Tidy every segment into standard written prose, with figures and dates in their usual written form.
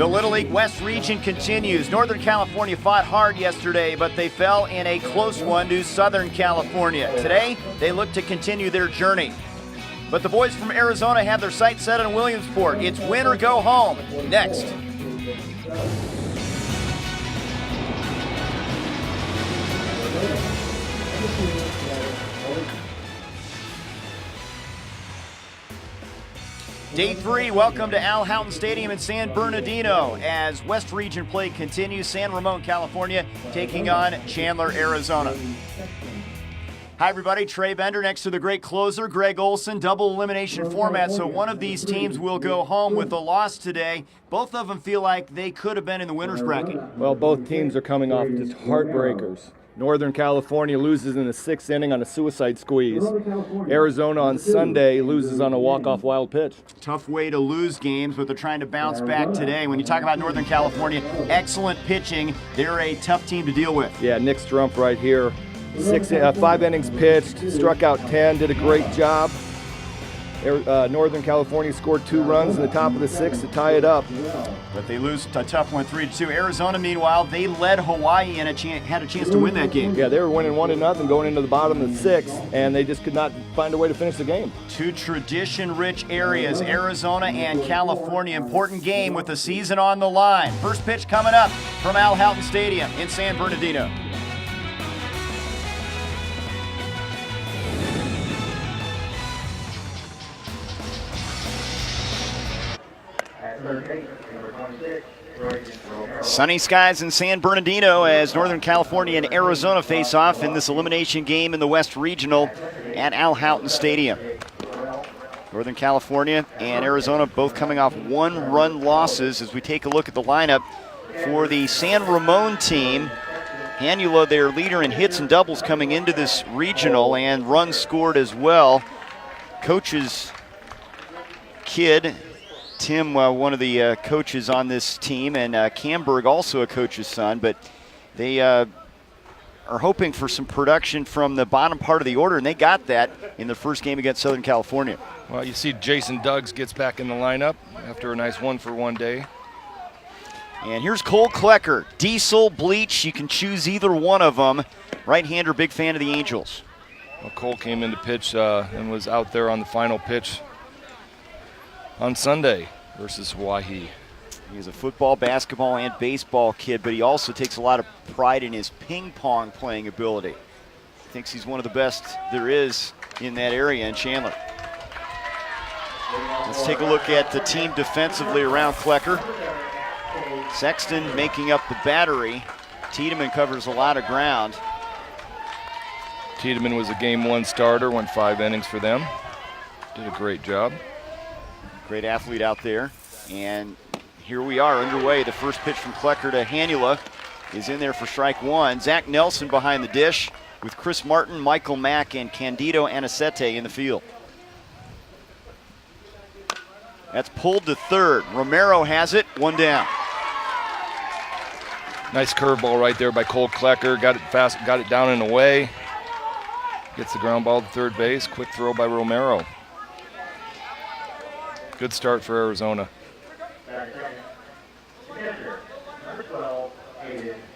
The Little League West region continues. Northern California fought hard yesterday, but they fell in a close one to Southern California. Today, they look to continue their journey. But the boys from Arizona have their sights set on Williamsport. It's win or go home. Next. Day 3, welcome to Al Houghton Stadium in San Bernardino as West Region play continues. San Ramon, California, taking on Chandler, Arizona. Hi, everybody. Trey Bender next to the great closer, Greg Olson. Double elimination format, so one of these teams will go home with a loss today. Both of them feel like they could have been in the winner's bracket. Well, both teams are coming off just heartbreakers. Northern California loses in the 6th inning on a suicide squeeze. Arizona on Sunday loses on a walk-off wild pitch. Tough way to lose games, but they're trying to bounce back today. When you talk about Northern California, excellent pitching. They're a tough team to deal with. Yeah, Nick Strumpf right here. 5 innings pitched, struck out 10, did a great job. Northern California scored 2 runs in the top of the 6th to tie it up. But they lose a tough one, 3-2. Arizona, meanwhile, they led Hawaii and had a chance to win that game. Yeah, they were winning 1-0 going into the bottom of the 6th, and they just could not find a way to finish the game. Two tradition-rich areas, Arizona and California. Important game with the season on the line. First pitch coming up from Al Houghton Stadium in San Bernardino. Sunny skies in San Bernardino as Northern California and Arizona face off in this elimination game in the West Regional at Al Houghton Stadium. Northern California and Arizona both coming off 1-run losses. As we take a look at the lineup for the San Ramon team, Hanula, their leader in hits and doubles coming into this regional, and runs scored as well. Coach's kid, Tim, one of the coaches on this team, and Camberg, also a coach's son, but they are hoping for some production from the bottom part of the order, and they got that in the first game against Southern California. Well, you see Jason Duggs gets back in the lineup after a nice 1-for-1 day. And here's Cole Klecker. Diesel, Bleach, you can choose either one of them. Right-hander, big fan of the Angels. Well, Cole came in to pitch and was out there on the final pitch on Sunday versus Hawaii. He's a football, basketball, and baseball kid, but he also takes a lot of pride in his ping pong playing ability. Thinks he's one of the best there is in that area in Chandler. Let's take a look at the team defensively around Klecker. Sexton making up the battery. Tiedemann covers a lot of ground. Tiedemann was a Game 1 starter, went 5 innings for them. Did a great job. Great athlete out there. And here we are underway. The first pitch from Klecker to Hanula is in there for strike 1. Zach Nelson behind the dish with Chris Martin, Michael Mack, and Candido Anicete in the field. That's pulled to third. Romero has it, 1 down. Nice curveball right there by Cole Klecker. Got it fast, got it down and away. Gets the ground ball to third base. Quick throw by Romero. Good start for Arizona.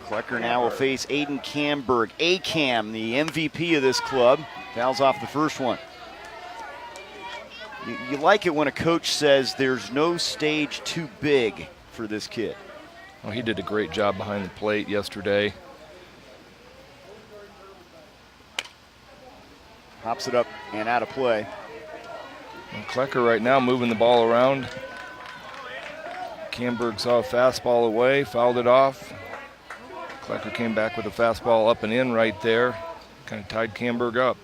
Klecker now will face Aiden Camberg. A-Cam, the MVP of this club, fouls off the first one. You like it when a coach says there's no stage too big for this kid. Well, he did a great job behind the plate yesterday. Hops it up and out of play. And Klecker right now moving the ball around. Camberg saw a fastball away, fouled it off. Klecker came back with a fastball up and in right there. Kind of tied Camberg up.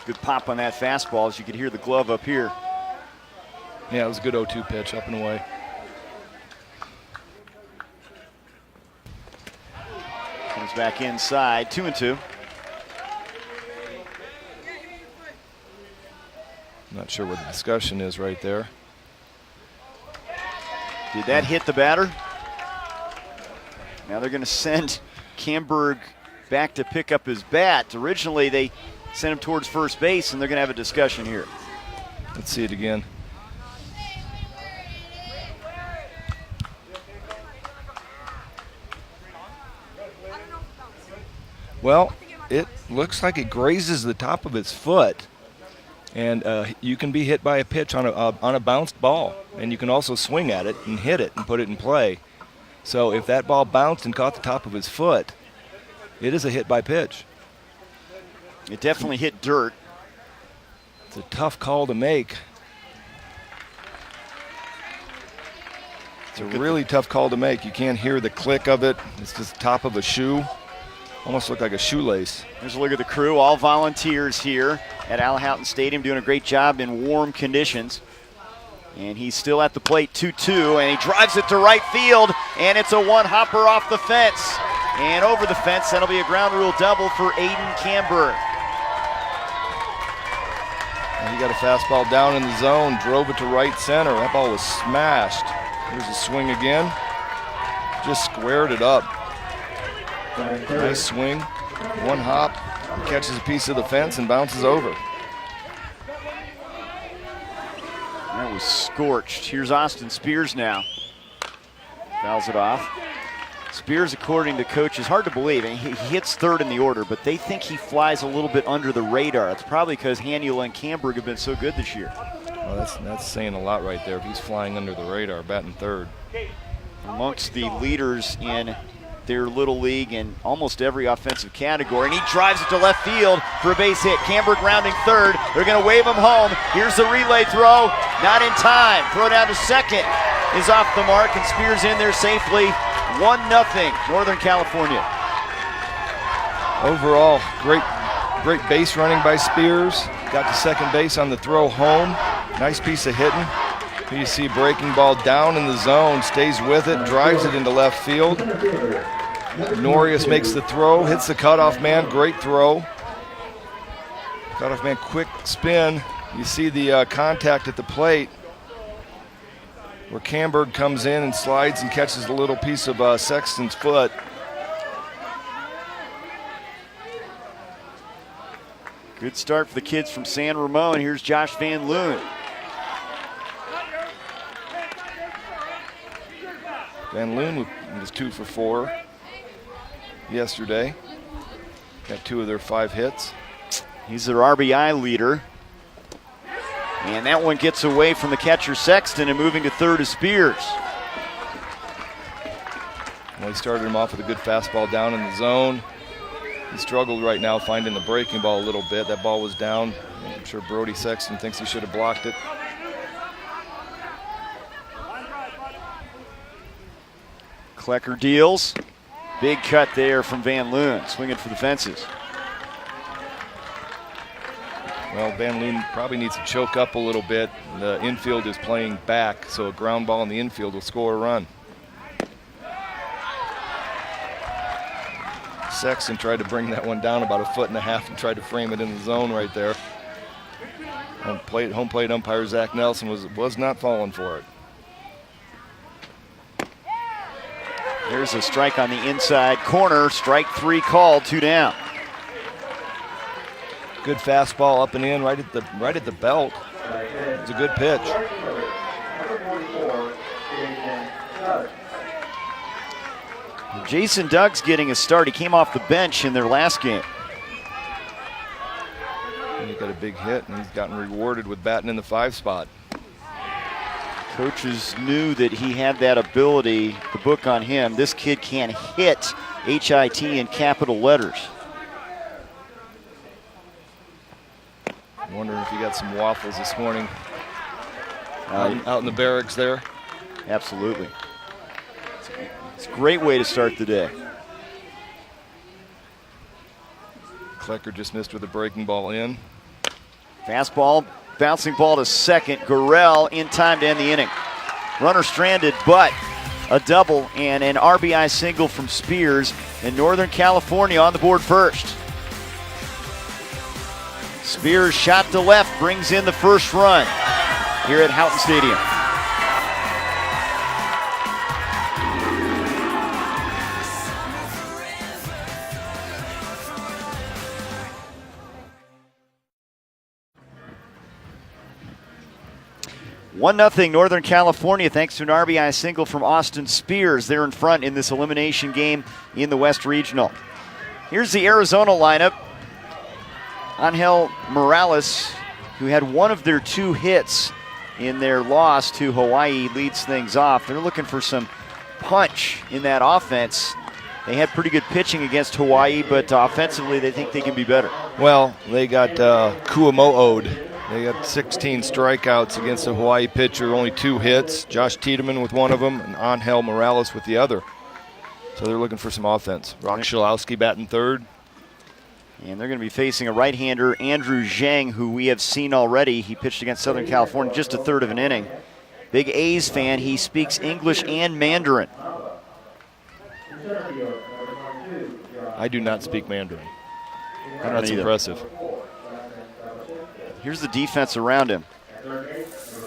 Good pop on that fastball, as you could hear the glove up here. Yeah, it was a good 0-2 pitch, up and away. Comes back inside, 2-2. Not sure what the discussion is right there. Did that hit the batter? Now they're going to send Camberg back to pick up his bat. Originally they sent him towards first base, and they're going to have a discussion here. Let's see it again. Well, it looks like it grazes the top of his foot. And you can be hit by a pitch on a bounced ball. And you can also swing at it and hit it and put it in play. So if that ball bounced and caught the top of his foot, it is a hit by pitch. It definitely hit dirt. It's a tough call to make. It's a really tough call to make. You can't hear the click of it. It's just the top of a shoe. Almost looked like a shoelace. Here's a look at the crew, all volunteers here at Al Houghton Stadium, doing a great job in warm conditions. And he's still at the plate, 2-2, and he drives it to right field, and it's a one-hopper off the fence. And over the fence, that'll be a ground rule double for Aiden Camber. And he got a fastball down in the zone, drove it to right center. That ball was smashed. Here's a swing again. Just squared it up. Nice swing. One hop, catches a piece of the fence and bounces over. That was scorched. Here's Austin Spears now. Fouls it off. Spears, according to coaches, hard to believe, and he hits third in the order, but they think he flies a little bit under the radar. It's probably because Haniel and Camberg have been so good this year. Well, that's saying a lot right there. If he's flying under the radar, batting third. Amongst the leaders in their little league in almost every offensive category, and he drives it to left field for a base hit. Camberg rounding third. They're going to wave him home. Here's the relay throw. Not in time. Throw down to second is off the mark, and Spears in there safely. 1-0, Northern California. Overall, great base running by Spears. Got to second base on the throw home. Nice piece of hitting. Here you see breaking ball down in the zone, stays with it, drives it into left field. Norius makes the throw, hits the cutoff man, great throw. Cutoff man, quick spin. You see the contact at the plate where Camberg comes in and slides and catches a little piece of Sexton's foot. Good start for the kids from San Ramon. Here's Josh Van Loon. Van Loon was 2 for 4 yesterday. Got 2 of their 5 hits. He's their RBI leader. And that one gets away from the catcher Sexton, and moving to third is Spears. Well, he started him off with a good fastball down in the zone. He struggled right now finding the breaking ball a little bit. That ball was down. I'm sure Brody Sexton thinks he should have blocked it. Klecker deals. Big cut there from Van Loon, swinging for the fences. Well, Van Loon probably needs to choke up a little bit. The infield is playing back, so a ground ball in the infield will score a run. Sexton tried to bring that one down about 1.5 feet and tried to frame it in the zone right there. Home plate umpire Zach Nelson was not falling for it. There's a strike on the inside corner. Strike 3 called, 2 down. Good fastball up and in, right at the belt. It's a good pitch. Jason Doug's getting a start. He came off the bench in their last game. And he got a big hit, and he's gotten rewarded with batting in the 5 spot. Coaches knew that he had that ability. The book on him. This kid can hit HIT in capital letters. I'm wondering if he got some waffles this morning out in the barracks there. Absolutely. It's a great way to start the day. Klecker just missed with a breaking ball in. Fastball, bouncing ball to second. Gurrell in time to end the inning. Runner stranded, but a double and an RBI single from Spears, and Northern California on the board first. Spears shot to left, brings in the first run here at Houghton Stadium. One 0 Northern California thanks to an RBI single from Austin Spears. They're in front in this elimination game in the West Regional. Here's the Arizona lineup. Angel Morales, who had one of their 2 hits in their loss to Hawaii, leads things off. They're looking for some punch in that offense. They had pretty good pitching against Hawaii, but offensively they think they can be better. Well, they got Kuamo'od. They got 16 strikeouts against the Hawaii pitcher, only 2 hits. Josh Tiedemann with one of them, and Angel Morales with the other. So they're looking for some offense. Rock Shalowski batting third. And they're going to be facing a right-hander, Andrew Zhang, who we have seen already. He pitched against Southern California just a third of an inning. Big A's fan. He speaks English and Mandarin. I do not speak Mandarin. I don't That's either. impressive. Here's the defense around him.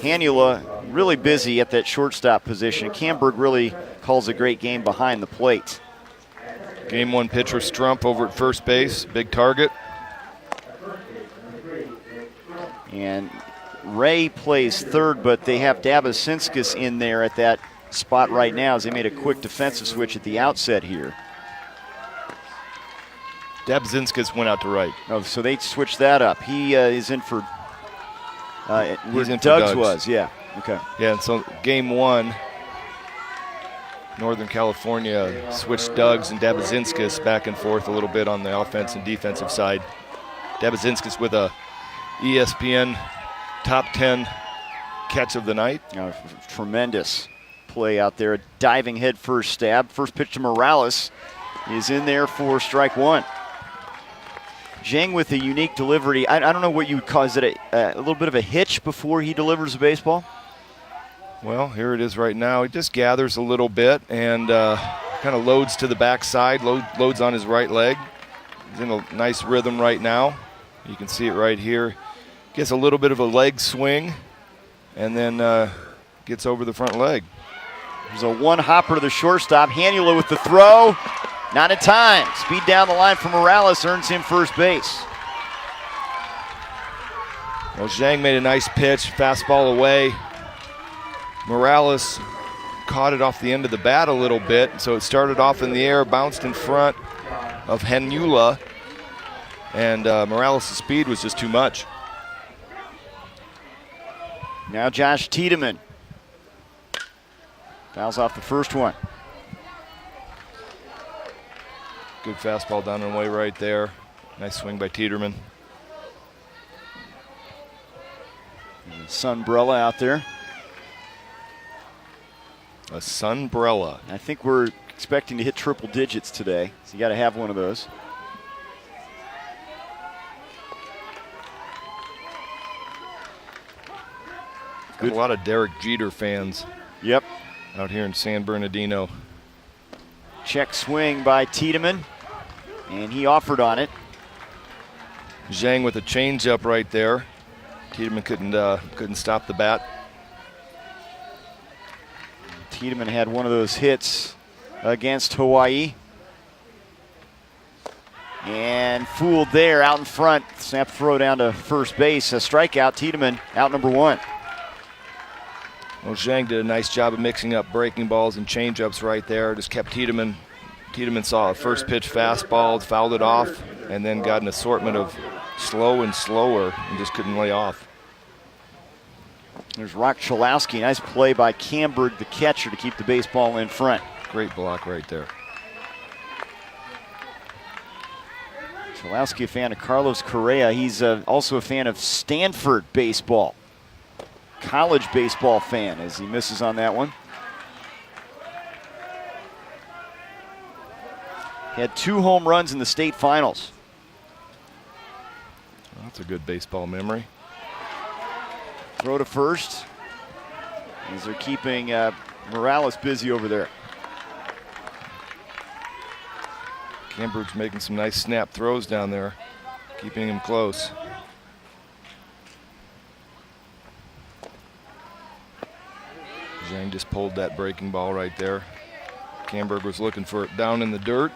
Hanula really busy at that shortstop position. Camberg really calls a great game behind the plate. Game 1 pitcher Strump over at first base, big target. And Ray plays third, but they have Dabasinskis in there at that spot right now as they made a quick defensive switch at the outset here. Dabasinskis went out to right. Oh, so they switched that up. He is in for where He's in for Doug's Doug's. was, yeah. Okay. Yeah, and so game 1, Northern California switched Doug's and Dabasinskis back and forth a little bit on the offense and defensive side. Dabasinskis with a ESPN top 10 catch of the night. Tremendous play out there. A diving head first stab. First pitch to Morales is in there for strike 1. Zhang with a unique delivery. I don't know what you would call. Is it a little bit of a hitch before he delivers the baseball? Well, here it is right now. He just gathers a little bit and kind of loads to the backside, loads on his right leg. He's in a nice rhythm right now. You can see it right here. Gets a little bit of a leg swing and then gets over the front leg. There's a one hopper to the shortstop. Hanula with the throw. Not in time. Speed down the line for Morales earns him first base. Well, Zhang made a nice pitch, fastball away. Morales caught it off the end of the bat a little bit, so it started off in the air, bounced in front of Hanula, and Morales' speed was just too much. Now Josh Tiedemann. Fouls off the first one. Good fastball down and away right there. Nice swing by Tiedemann. Sunbrella out there. A sunbrella. I think we're expecting to hit triple digits today, so you got to have one of those. Got a lot of Derek Jeter fans. Yep. Out here in San Bernardino. Check swing by Tiedemann, and he offered on it. Zhang with a changeup right there. Tiedemann couldn't stop the bat. Tiedemann had one of those hits against Hawaii. And fooled there out in front. Snap throw down to first base. A strikeout. Tiedemann out number 1. Well, Zhang did a nice job of mixing up breaking balls and changeups right there. Just kept Tiedemann. Tiedemann saw a first pitch fastball, fouled it off, and then got an assortment of slow and slower and just couldn't lay off. There's Rock Chalowski. Nice play by Camberg, the catcher, to keep the baseball in front. Great block right there. Chalowski, a fan of Carlos Correa. He's also a fan of Stanford baseball. College baseball fan, as he misses on that one. He had 2 home runs in the state finals. Well, that's a good baseball memory. Throw to first, as they're keeping Morales busy over there. Camberg's making some nice snap throws down there, keeping him close. Zhang just pulled that breaking ball right there. Camberg was looking for it down in the dirt.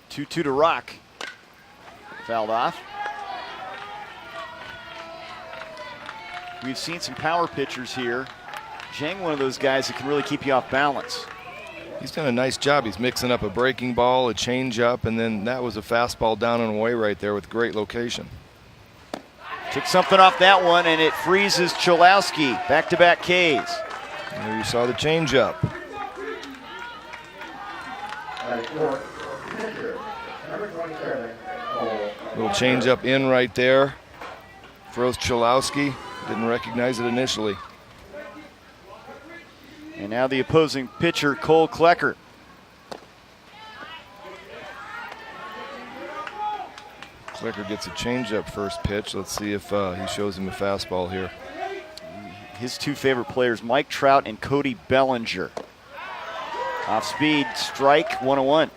Two to Rock. Fouled off. we've seen some power pitchers here. Zhang, one of those guys that can really keep you off balance. He's done a nice job. He's mixing up a breaking ball, a changeup, and then that was a fastball down and away right there with great location. Took something off that one, and it freezes Cholowski. Back-to-back Ks. There you saw the changeup. Little changeup in right there. Froze Cholowski. Didn't recognize it initially. And now the opposing pitcher, Cole Klecker. Klecker gets a changeup first pitch. Let's see if he shows him a fastball here. His two favorite players, Mike Trout and Cody Bellinger. Off speed, strike, 1-1.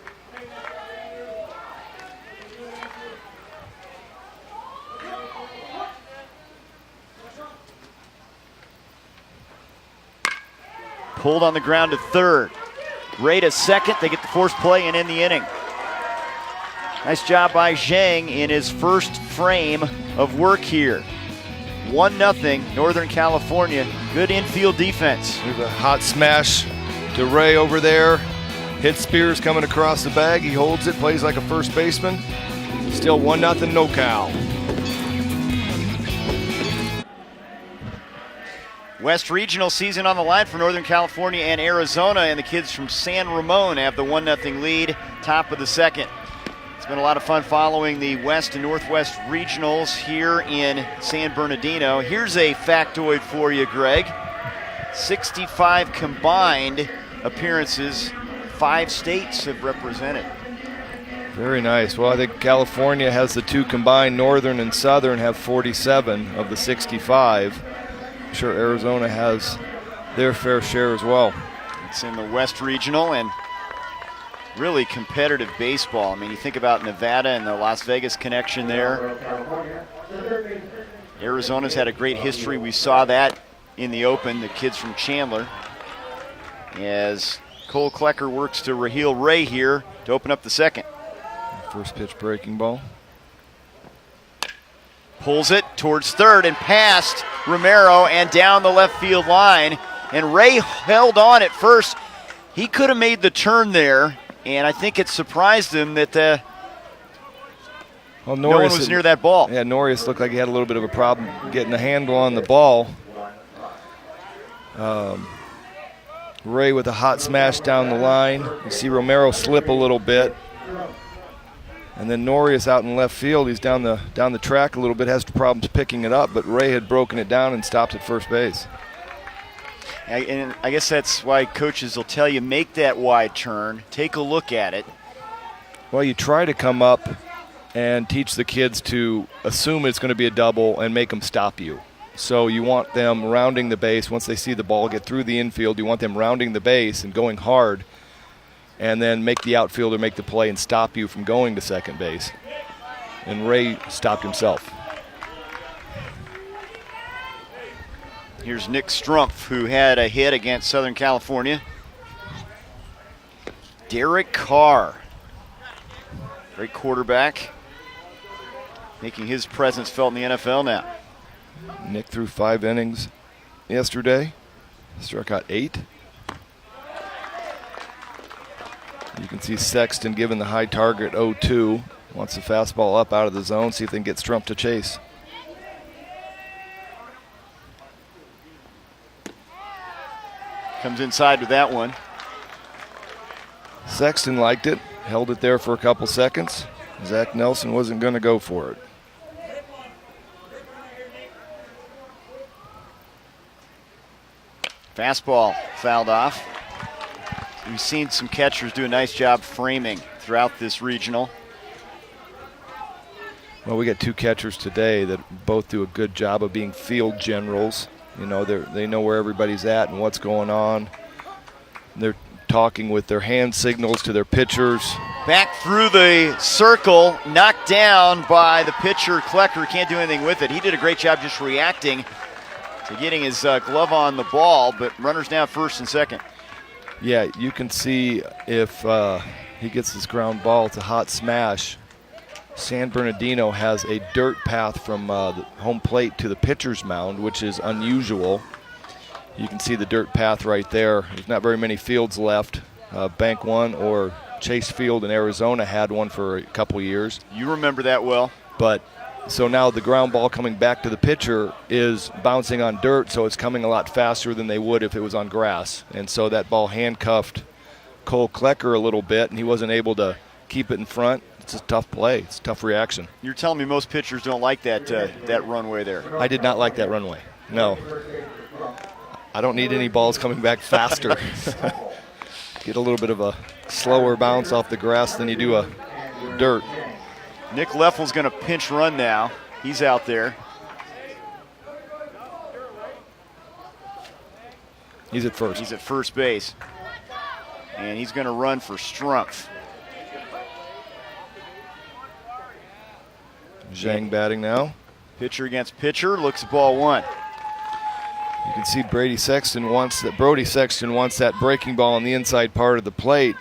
Pulled on the ground to third. Ray to second. They get the force play and end the inning. Nice job by Zhang in his first frame of work here. 1-0 Northern California. Good infield defense. There's a hot smash to Ray over there. Hits Spears coming across the bag. He holds it, plays like a first baseman. Still 1-0 NorCal. West Regional season on the line for Northern California and Arizona, and the kids from San Ramon have the 1-0 lead, top of the second. It's been a lot of fun following the West and Northwest Regionals here in San Bernardino. Here's a factoid for you, Greg. 65 combined appearances, 5 states have represented. Very nice. Well, I think California has the 2 combined. Northern and Southern have 47 of the 65. I'm sure Arizona has their fair share as well. It's in the West Regional and really competitive baseball. I mean, you think about Nevada and the Las Vegas connection there. Arizona's had a great history. We saw that in the Open, the kids from Chandler. As Cole Klecker works to Raheel Ray here to open up the second. First pitch breaking ball. Pulls it towards third and past Romero and down the left field line. And Ray held on at first. He could have made the turn there, and I think it surprised him that well, no one was near that ball. Yeah, Norris looked like he had a little bit of a problem getting a handle on the ball. Ray with a hot smash down the line. You see Romero slip a little bit. And then Norris out in left field. He's down the track a little bit, has problems picking it up, but Ray had broken it down and stopped at first base. And I guess that's why coaches will tell you, make that wide turn, take a look at it. Well, you try to come up and teach the kids to assume it's going to be a double and make them stop you. So you want them rounding the base. Once they see the ball get through the infield, you want them rounding the base and going hard, and then make the outfielder make the play and stop you from going to second base. And Ray stopped himself. Here's Nick Strumpf, who had a hit against Southern California. Derek Carr, great quarterback, making his presence felt in the NFL now. Nick threw 5 innings yesterday, struck out 8. You can see Sexton given the high target 0-2. Wants the fastball up out of the zone, see if they can get Strumpf to chase. Comes inside with that one. Sexton liked it, held it there for a couple seconds. Zach Nelson wasn't going to go for it. Fastball fouled off. We've seen some catchers do a nice job framing throughout this regional. Well, we got 2 catchers today that both do a good job of being field generals. You know, they know where everybody's at and what's going on. They're talking with their hand signals to their pitchers. Back through the circle, knocked down by the pitcher, Klecker. Can't do anything with it. He did a great job just reacting to getting his glove on the ball, but runners down first and second. Yeah, you can see if he gets this ground ball, it's a hot smash. San Bernardino has a dirt path from the home plate to the pitcher's mound, which is unusual. You can see the dirt path right there. There's not very many fields left. Bank One or Chase Field in Arizona had one for a couple years. You remember that well. But so now the ground ball coming back to the pitcher is bouncing on dirt, so it's coming a lot faster than they would if it was on grass. And so that ball handcuffed Cole Klecker a little bit, and he wasn't able to keep it in front. It's a tough play. It's a tough reaction. You're telling me most pitchers don't like that that runway there. I did not like that runway. No. I don't need any balls coming back faster. Get a little bit of a slower bounce off the grass than you do a dirt. Nick Leffel's going to pinch run now. He's out there. He's at first. He's at first base. And he's going to run for Strumpf. Zhang batting now. Pitcher against pitcher, looks at ball one. You can see Brody Sexton wants that breaking ball on the inside part of the plate.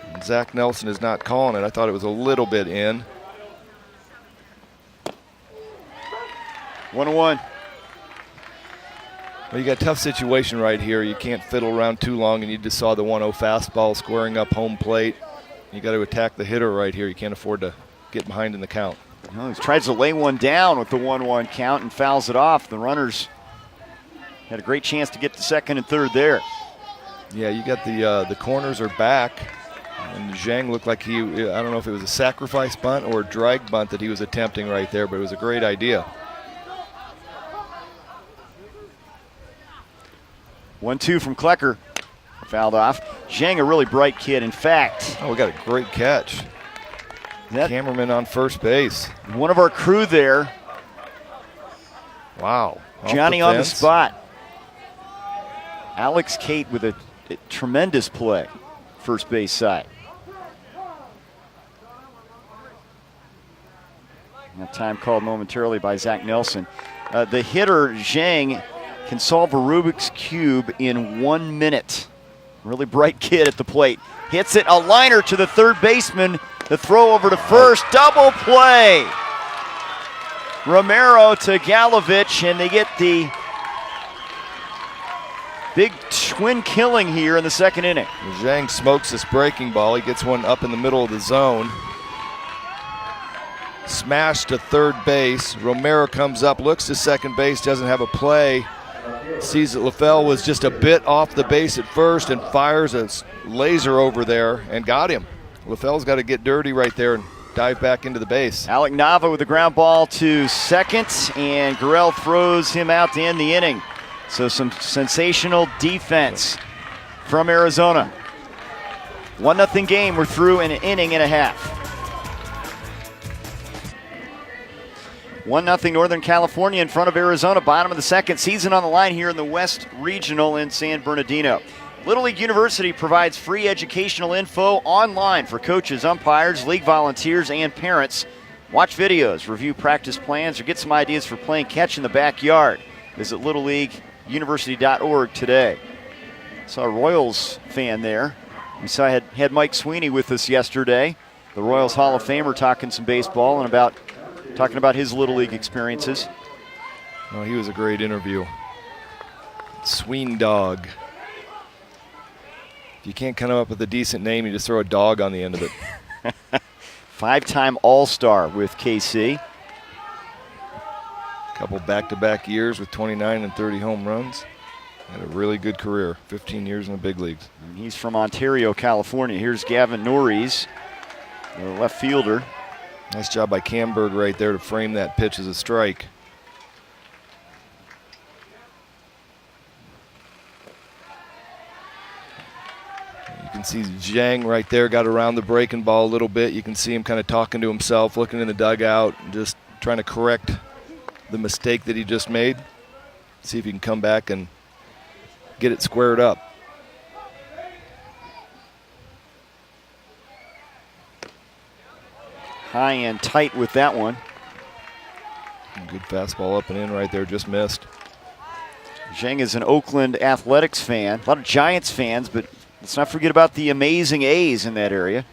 And Zach Nelson is not calling it. I thought it was a little bit in. 1-1. Well, you got a tough situation right here. You can't fiddle around too long, and you just saw the 1-0 fastball squaring up home plate. You got to attack the hitter right here. You can't afford to get behind in the count. Well, he tries to lay one down with the 1-1 count and fouls it off. The runners had a great chance to get to second and third there. Yeah, you got the corners are back, and Zhang looked like I don't know if it was a sacrifice bunt or a drag bunt that he was attempting right there, but it was a great idea. 1-2 from Klecker. Fouled off. Zhang, a really bright kid. In fact, we got a great catch. Cameraman on first base. One of our crew there. Wow. Johnny on the spot. Alex Kate with a tremendous play, first base side. That time called momentarily by Zach Nelson. The hitter, Zhang, can solve a Rubik's Cube in 1 minute. Really bright kid at the plate. Hits it, a liner to the third baseman. The throw over to first, double play. Romero to Galovich, and they get the big twin killing here in the second inning. Zhang smokes this breaking ball. He gets one up in the middle of the zone. Smash to third base. Romero comes up, looks to second base, doesn't have a play. Sees that LaFell was just a bit off the base at first and fires a laser over there and got him. LaFell's got to get dirty right there and dive back into the base. Alec Nava with a ground ball to second, and Gurrell throws him out to end the inning. So some sensational defense from Arizona. 1-0 game. We're through an inning and a half. 1-0 Northern California in front of Arizona. Bottom of the second. Season on the line here in the West Regional in San Bernardino. Little League University provides free educational info online for coaches, umpires, league volunteers, and parents. Watch videos, review practice plans, or get some ideas for playing catch in the backyard. Visit littleleagueuniversity.org today. Saw a Royals fan there. We saw had Mike Sweeney with us yesterday, the Royals Hall of Famer, talking some baseball and talking about his Little League experiences. Oh, he was a great interview. Sween Dog. If you can't come up with a decent name, you just throw a dog on the end of it. 5-time All-Star with KC. Couple back-to-back years with 29 and 30 home runs. Had a really good career, 15 years in the big leagues. And he's from Ontario, California. Here's Gavin Norries, the left fielder. Nice job by Camberg right there to frame that pitch as a strike. You can see Zhang right there got around the breaking ball a little bit. You can see him kind of talking to himself, looking in the dugout, and just trying to correct the mistake that he just made. See if he can come back and get it squared up. High and tight with that one. Good fastball up and in right there, just missed. Zhang is an Oakland Athletics fan. A lot of Giants fans, but let's not forget about the amazing A's in that area.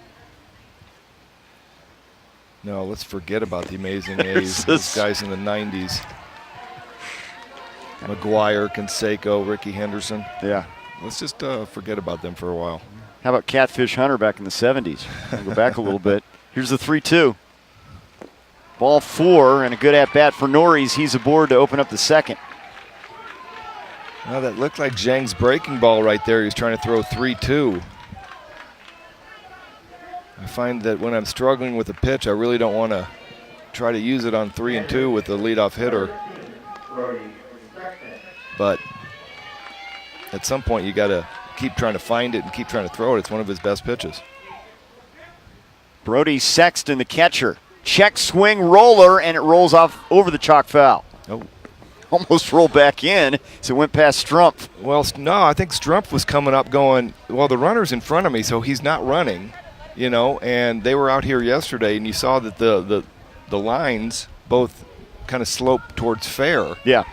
No, let's forget about the amazing A's. Those guys in the 90s. McGuire, Canseco, Ricky Henderson. Yeah. Let's just forget about them for a while. How about Catfish Hunter back in the 70s? We'll go back a little bit. Here's the 3-2. Ball 4 and a good at-bat for Norries. He's aboard to open up the second. Well, that looked like Zhang's breaking ball right there. He was trying to throw 3-2. I find that when I'm struggling with a pitch, I really don't want to try to use it on 3 and 2 with the leadoff hitter. But at some point, you got to keep trying to find it and keep trying to throw it. It's one of his best pitches. Brody Sexton, the catcher. Check swing roller, and it rolls off over the chalk foul. Oh. Almost rolled back in, so it went past Strumpf. Well, no, I think Strumpf was coming up going, well, the runner's in front of me, so he's not running, you know, and they were out here yesterday, and you saw that the lines both kind of sloped towards fair. Yeah.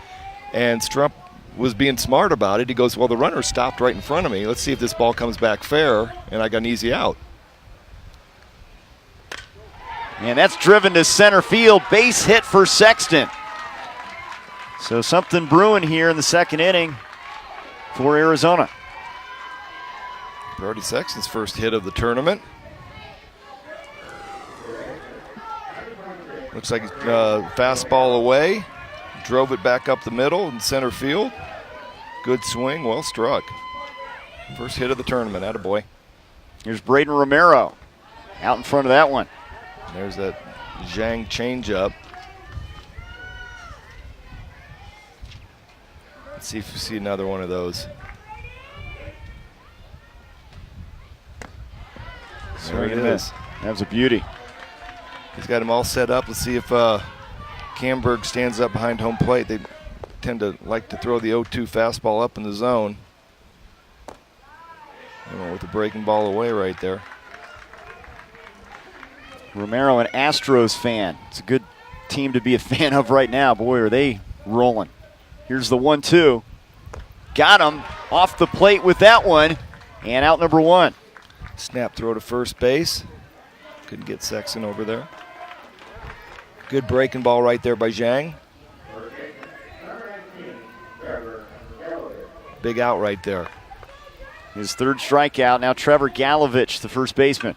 And Strumpf was being smart about it. He goes, well, the runner stopped right in front of me. Let's see if this ball comes back fair, and I got an easy out. And that's driven to center field. Base hit for Sexton. So something brewing here in the second inning for Arizona. Brody Sexton's first hit of the tournament. Looks like fastball away. Drove it back up the middle in center field. Good swing, well struck. First hit of the tournament, attaboy. Here's Braden Romero out in front of that one. There's that Zhang changeup. Let's see if we see another one of those. There it is. That was a beauty. He's got him all set up. Let's see if Camberg stands up behind home plate. They tend to like to throw the 0-2 fastball up in the zone. They went with the breaking ball away right there. Romero, an Astros fan. It's a good team to be a fan of right now. Boy, are they rolling. Here's the 1-2. Got him off the plate with that one. And out number 1. Snap throw to first base. Couldn't get Sexton over there. Good breaking ball right there by Zhang. Big out right there. His third strikeout. Now Trevor Galovich, the first baseman.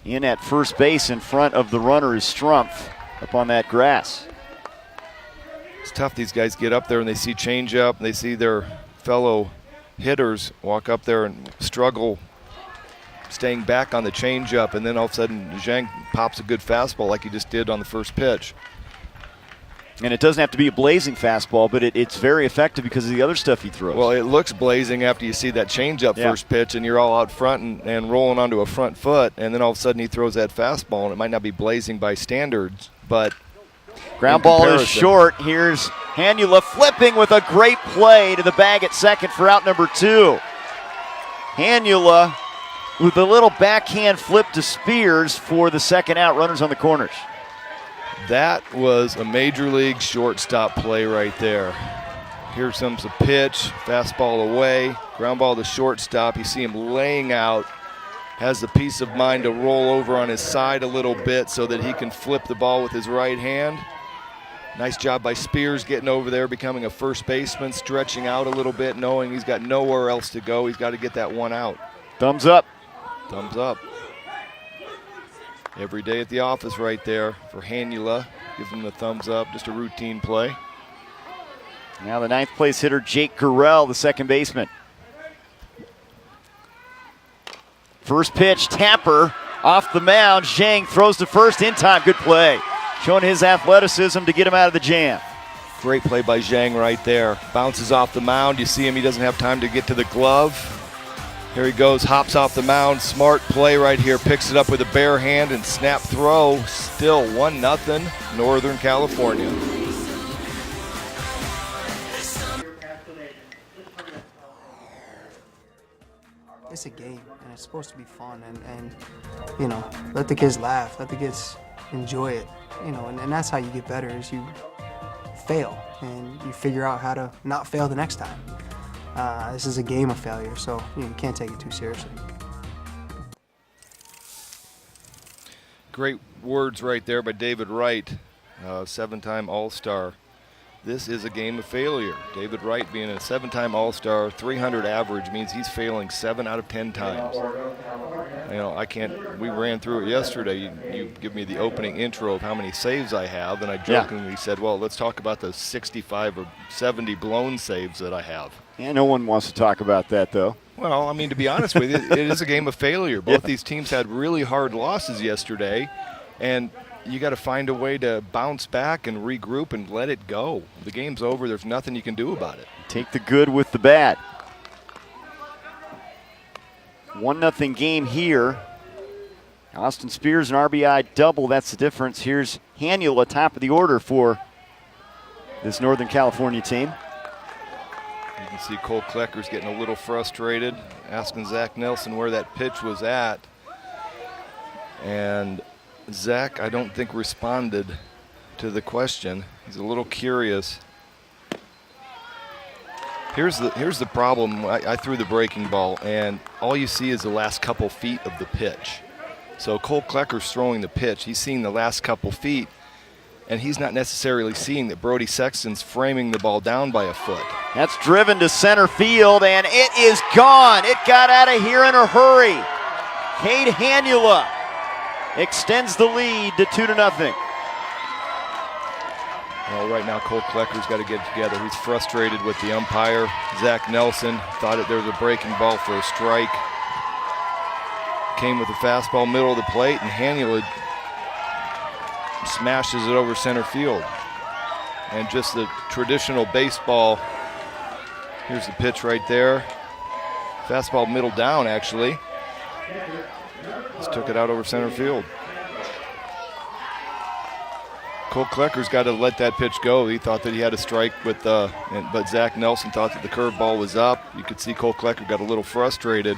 In at first base in front of the runner is Strumpf up on that grass. It's tough. These guys get up there and they see changeup and they see their fellow hitters walk up there and struggle staying back on the changeup, and then all of a sudden Zhang pops a good fastball like he just did on the first pitch. And it doesn't have to be a blazing fastball, but it's very effective because of the other stuff he throws. Well, it looks blazing after you see that changeup first pitch and you're all out front and rolling onto a front foot, and then all of a sudden he throws that fastball, and it might not be blazing by standards, but ground ball is short. Here's Hanula flipping with a great play to the bag at second for out number 2. Hanula with a little backhand flip to Spears for the second out. Runners on the corners. That was a major league shortstop play right there. Here comes a pitch, fastball away, ground ball to shortstop. You see him laying out, has the peace of mind to roll over on his side a little bit so that he can flip the ball with his right hand. Nice job by Spears getting over there, becoming a first baseman, stretching out a little bit, knowing he's got nowhere else to go. He's got to get that one out. Thumbs up. Thumbs up. Every day at the office right there for Hanula. Gives him the thumbs up, just a routine play. Now the ninth place hitter, Jake Gurrell, the second baseman. First pitch, Tapper off the mound. Zhang throws to first in time. Good play. Showing his athleticism to get him out of the jam. Great play by Zhang right there. Bounces off the mound. You see him, he doesn't have time to get to the glove. Here he goes, hops off the mound. Smart play right here. Picks it up with a bare hand and snap throw. Still 1-0 Northern California. It's a game, and it's supposed to be fun, and you know, let the kids laugh, let the kids enjoy it, you know, and that's how you get better, is you fail, and you figure out how to not fail the next time. This is a game of failure, so you can't take it too seriously. Great words right there by David Wright, 7-time All-Star. This is a game of failure. David Wright being a 7-time All-Star, 300 average means he's failing 7 out of 10 times. You know, I can't, we ran through it yesterday. You give me the opening intro of how many saves I have, and I jokingly said, well, let's talk about the 65 or 70 blown saves that I have. Yeah, no one wants to talk about that, though. Well, I mean, to be honest with you, it is a game of failure. Both these teams had really hard losses yesterday, and you got to find a way to bounce back and regroup and let it go. The game's over. There's nothing you can do about it. Take the good with the bad. 1-0 game here. Austin Spears, an RBI double. That's the difference. Here's Haniel atop of the order for this Northern California team. You can see Cole Klecker's getting a little frustrated, asking Zach Nelson where that pitch was at. And Zach, I don't think, responded to the question. He's a little curious. Here's the problem. I threw the breaking ball, and all you see is the last couple feet of the pitch. So Cole Klecker's throwing the pitch. He's seeing the last couple feet, and he's not necessarily seeing that Brody Sexton's framing the ball down by a foot. That's driven to center field, and it is gone. It got out of here in a hurry. Cade Hanula extends the lead to 2-0. Well, right now Cole Klecker's got to get it together. He's frustrated with the umpire. Zach Nelson thought that there was a breaking ball for a strike. Came with a fastball middle of the plate, and Hanula smashes it over center field. And just the traditional baseball. Here's the pitch right there. Fastball middle down, actually. Just took it out over center field. Cole Klecker's got to let that pitch go. He thought that he had a strike with, but Zach Nelson thought that the curveball was up. You could see Cole Klecker got a little frustrated,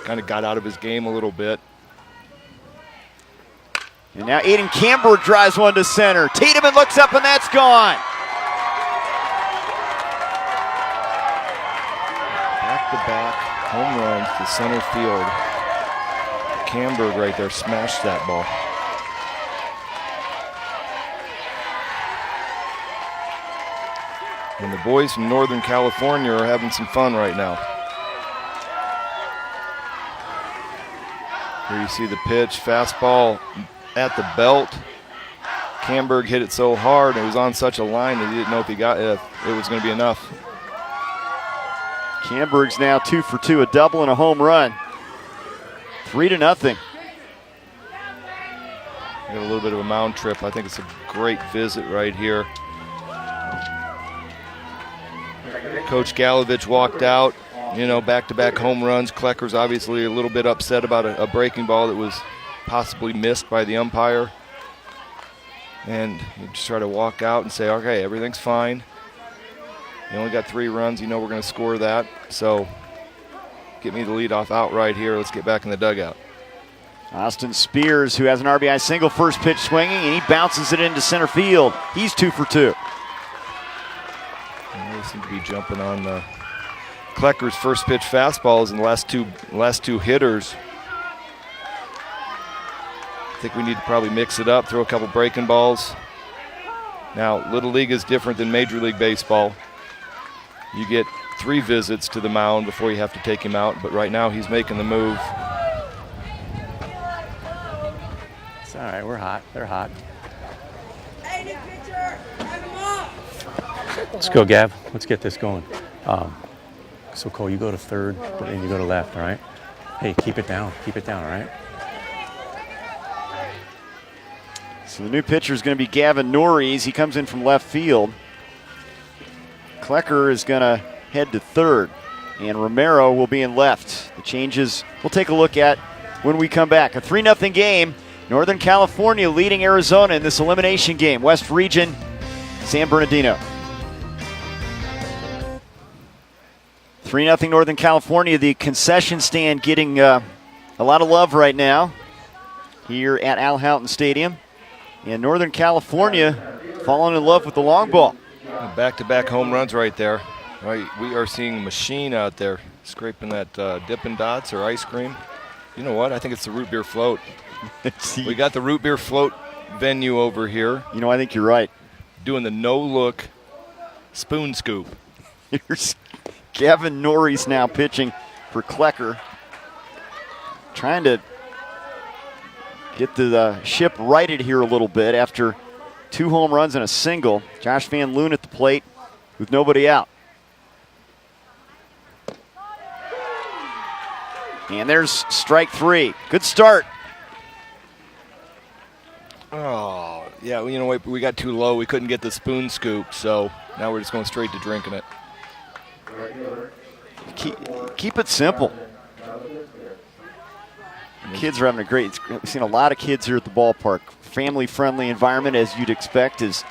kind of got out of his game a little bit. And now Aiden Camber drives one to center. Tiedemann looks up, and that's gone. Back-to-back home runs to center field. Camber right there smashed that ball. And the boys from Northern California are having some fun right now. Here you see the pitch, fastball at the belt. Camberg hit it so hard, and it was on such a line that he didn't know if it was going to be enough. Camberg's now 2 for 2, a double and a home run. 3-0. Got a little bit of a mound trip. I think it's a great visit right here. Coach Galovich walked out, back-to-back home runs. Klecker's obviously a little bit upset about a breaking ball that was possibly missed by the umpire. And you just try to walk out and say, okay, everything's fine. You only got 3 runs. We're going to score that. So get me the leadoff out right here. Let's get back in the dugout. Austin Spears, who has an RBI single, first pitch swinging, and he bounces it into center field. He's 2 for 2. And they seem to be jumping on Klecker's first pitch fastballs in the last two hitters. I think we need to probably mix it up, throw a couple breaking balls. Now, Little League is different than Major League Baseball. You get 3 visits to the mound before you have to take him out, but right now he's making the move. It's all right, we're hot. They're hot. Let's go, Gav. Let's get this going. So, Cole, you go to third, and you go to left, all right? Hey, keep it down. Keep it down, all right? So the new pitcher is going to be Gavin Norries. He comes in from left field. Klecker is going to head to third, and Romero will be in left. The changes we'll take a look at when we come back. A 3-0 game. Northern California leading Arizona in this elimination game. West Region, San Bernardino. 3-0 Northern California. The concession stand getting a lot of love right now here at Al Houghton Stadium. And Northern California falling in love with the long ball. Back-to-back home runs right there. Right, we are seeing a machine out there scraping that Dippin' Dots or ice cream. You know what? I think it's the root beer float. We got the root beer float venue over here. You know, I think you're right. Doing the no-look spoon scoop. Here's Gavin Norris now pitching for Klecker. Trying to get the ship righted here a little bit after 2 home runs and a single. Josh Van Loon at the plate with nobody out. And there's strike 3. Good start. Oh, yeah, you know what? We got too low. We couldn't get the spoon scoop, so now we're just going straight to drinking it. Keep it simple. Kids are having a great, we've seen a lot of kids here at the ballpark. Family-friendly environment, as you'd expect. This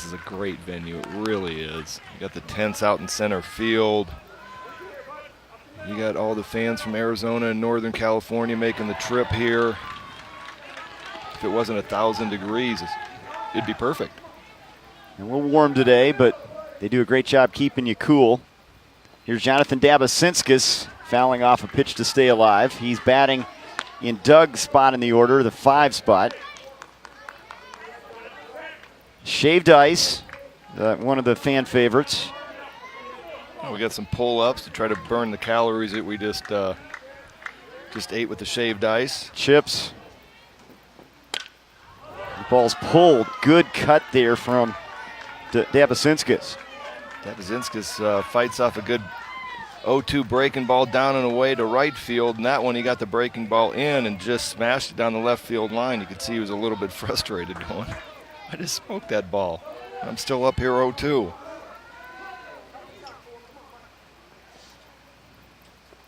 is a great venue. It really is. You got the tents out in center field. You got all the fans from Arizona and Northern California making the trip here. If it wasn't 1,000 degrees, it'd be perfect. A little warm today, but they do a great job keeping you cool. Here's Jonathan Dabasinskis fouling off a pitch to stay alive. He's batting in Doug's spot in the order, the 5 spot. Shaved ice, one of the fan favorites. Oh, we got some pull-ups to try to burn the calories that we just ate with the shaved ice. Chips. The ball's pulled. Good cut there from Dabasinskis. Dabasinskis fights off a good 0-2 breaking ball down and away to right field. And that one, he got the breaking ball in and just smashed it down the left field line. You could see he was a little bit frustrated going, I just smoked that ball. I'm still up here 0-2.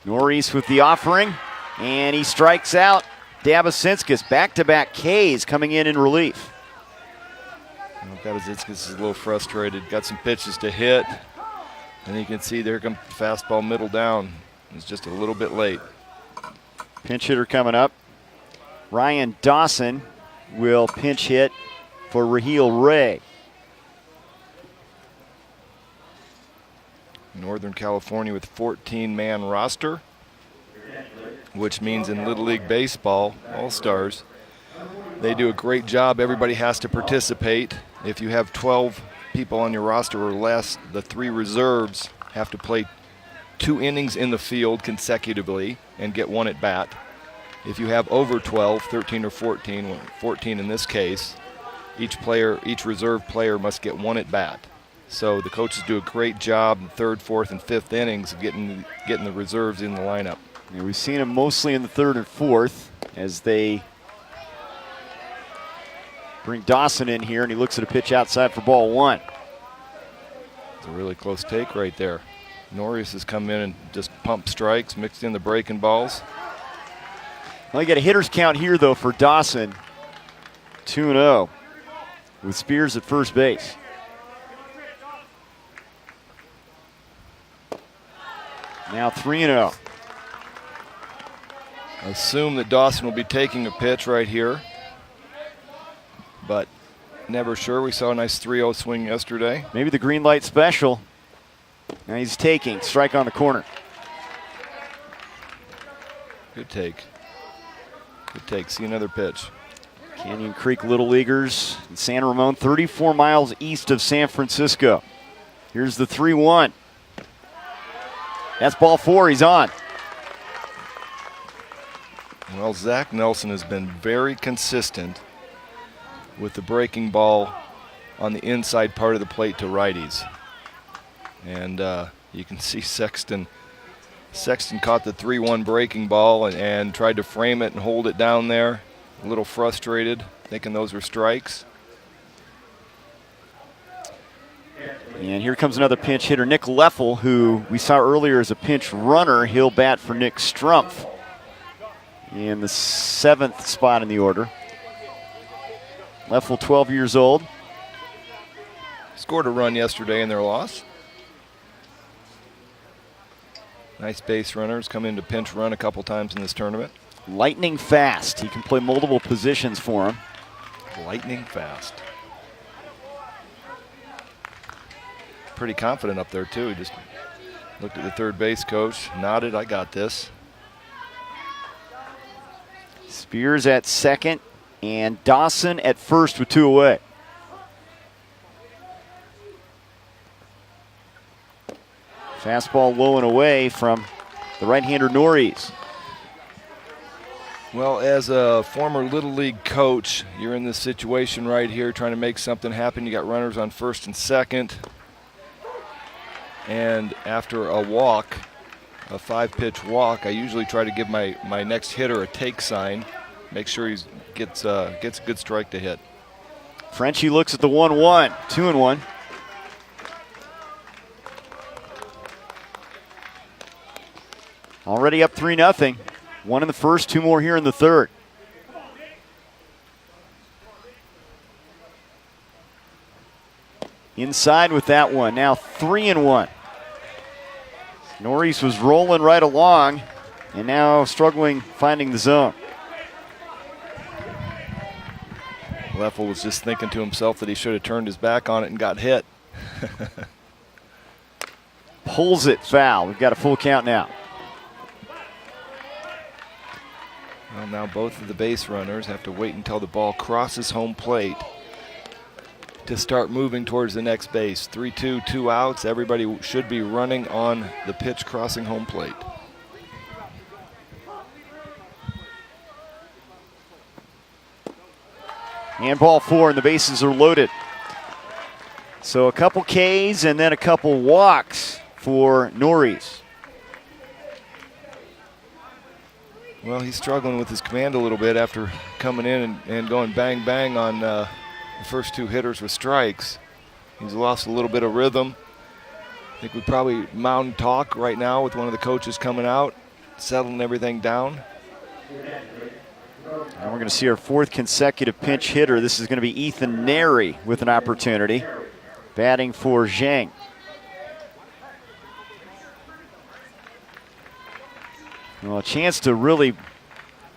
Norris with the offering, and he strikes out. Dabasinskis, back-to-back Ks coming in relief. Dabasinskis is a little frustrated. Got some pitches to hit, and you can see there comes the fastball middle down. It's just a little bit late. Pinch hitter coming up. Ryan Dawson will pinch hit for Raheel Ray. Northern California with 14-man roster, which means in Little League Baseball, All-Stars, they do a great job. Everybody has to participate. If you have 12 people on your roster or less, the 3 reserves have to play 2 innings in the field consecutively and get 1 at bat. If you have over 12, 13 or 14 in this case, each reserve player must get 1 at bat. So the coaches do a great job in the 3rd, 4th, and 5th innings of getting the reserves in the lineup. Yeah, we've seen them mostly in the 3rd and 4th as they bring Dawson in here, and he looks at a pitch outside for ball 1. It's a really close take right there. Norris has come in and just pumped strikes, mixed in the breaking balls. Well, you got a hitter's count here, though, for Dawson. 2-0 with Spears at first base. Now 3-0. Assume that Dawson will be taking a pitch right here, but never sure. We saw a nice 3-0 swing yesterday. Maybe the green light special. Now he's taking. Strike on the corner. Good take. Good take. See another pitch. Canyon Creek Little Leaguers in San Ramon, 34 miles east of San Francisco. Here's the 3-1. That's ball 4. He's on. Well, Zach Nelson has been very consistent with the breaking ball on the inside part of the plate to righties. And you can see Sexton caught the 3-1 breaking ball and tried to frame it and hold it down there. A little frustrated, thinking those were strikes. And here comes another pinch hitter, Nick Leffel, who we saw earlier as a pinch runner. He'll bat for Nick Strumpf in the 7th spot in the order. Leffel, 12 years old. Scored a run yesterday in their loss. Nice base runners come in to pinch run a couple times in this tournament. Lightning fast. He can play multiple positions for him. Lightning fast. Pretty confident up there too. He just looked at the third base coach, nodded, I got this. Spears at second, and Dawson at first with 2 away. Fastball low and away from the right-hander Norris. Well, as a former Little League coach, you're in this situation right here trying to make something happen. You got runners on first and second. And after a walk, a 5-pitch walk, I usually try to give my next hitter a take sign, make sure he gets a good strike to hit. Frenchie looks at the 1-1, 2-1. Already up 3-0. 1 in the first, 2 more here in the third. Inside with that one, now 3-1. Norris was rolling right along and now struggling finding the zone. Leffel was just thinking to himself that he should have turned his back on it and got hit. Pulls it foul. We've got a full count now. Well, now both of the base runners have to wait until the ball crosses home plate to start moving towards the next base. 3-2, 2 outs. Everybody should be running on the pitch crossing home plate. And ball 4, and the bases are loaded. So a couple Ks and then a couple walks for Norris. Well, he's struggling with his command a little bit after coming in and going bang, bang on the first 2 hitters with strikes. He's lost a little bit of rhythm. I think we probably mountain talk right now with one of the coaches coming out, settling everything down. And we're going to see our 4th consecutive pinch hitter. This is going to be Ethan Neri with an opportunity, batting for Zhang. Well, a chance to really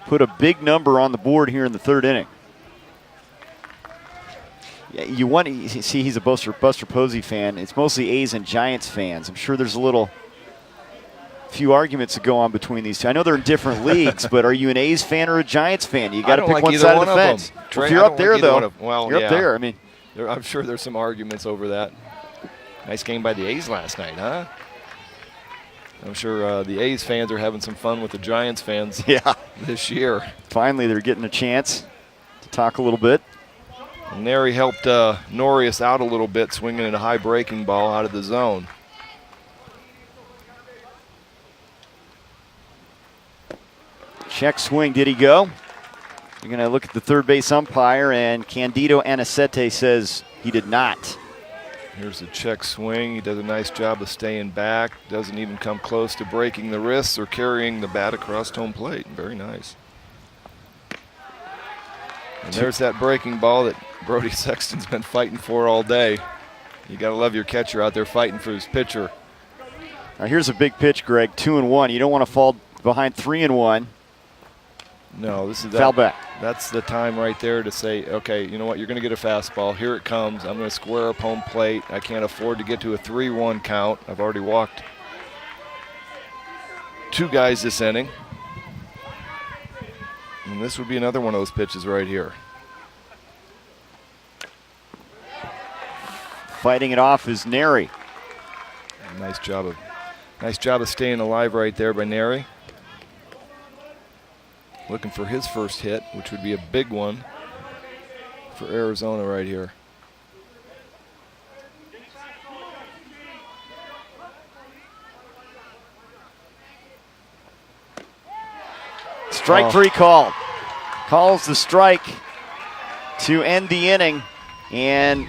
put a big number on the board here in the 3rd inning. Yeah, you want to see he's a Buster Posey fan. It's mostly A's and Giants fans. I'm sure there's a few arguments that go on between these two. I know they're in different leagues, but are you an A's fan or a Giants fan? You got to pick one side of the fence. Well, if you're up there, though, you're up there. I mean, I'm sure there's some arguments over that. Nice game by the A's last night, huh? I'm sure the A's fans are having some fun with the Giants fans this year. Finally, they're getting a chance to talk a little bit. And Neri helped Norris out a little bit, swinging at a high breaking ball out of the zone. Check swing, did he go? You're going to look at the third base umpire, and Candido Anicete says he did not. Here's a check swing. He does a nice job of staying back. Doesn't even come close to breaking the wrists or carrying the bat across home plate. Very nice. And there's that breaking ball that Brody Sexton's been fighting for all day. You got to love your catcher out there fighting for his pitcher. Now here's a big pitch, Greg. 2-1. You don't want to fall behind 3-1. No, this is foul back. That's the time right there to say, okay, you know what? You're going to get a fastball. Here it comes. I'm going to square up home plate. I can't afford to get to a 3-1 count. I've already walked 2 guys this inning. And this would be another one of those pitches right here. Fighting it off is Neri. Nice job of staying alive right there by Neri. Looking for his first hit, which would be a big one for Arizona right here. Strike 3 called. Calls the strike to end the inning, and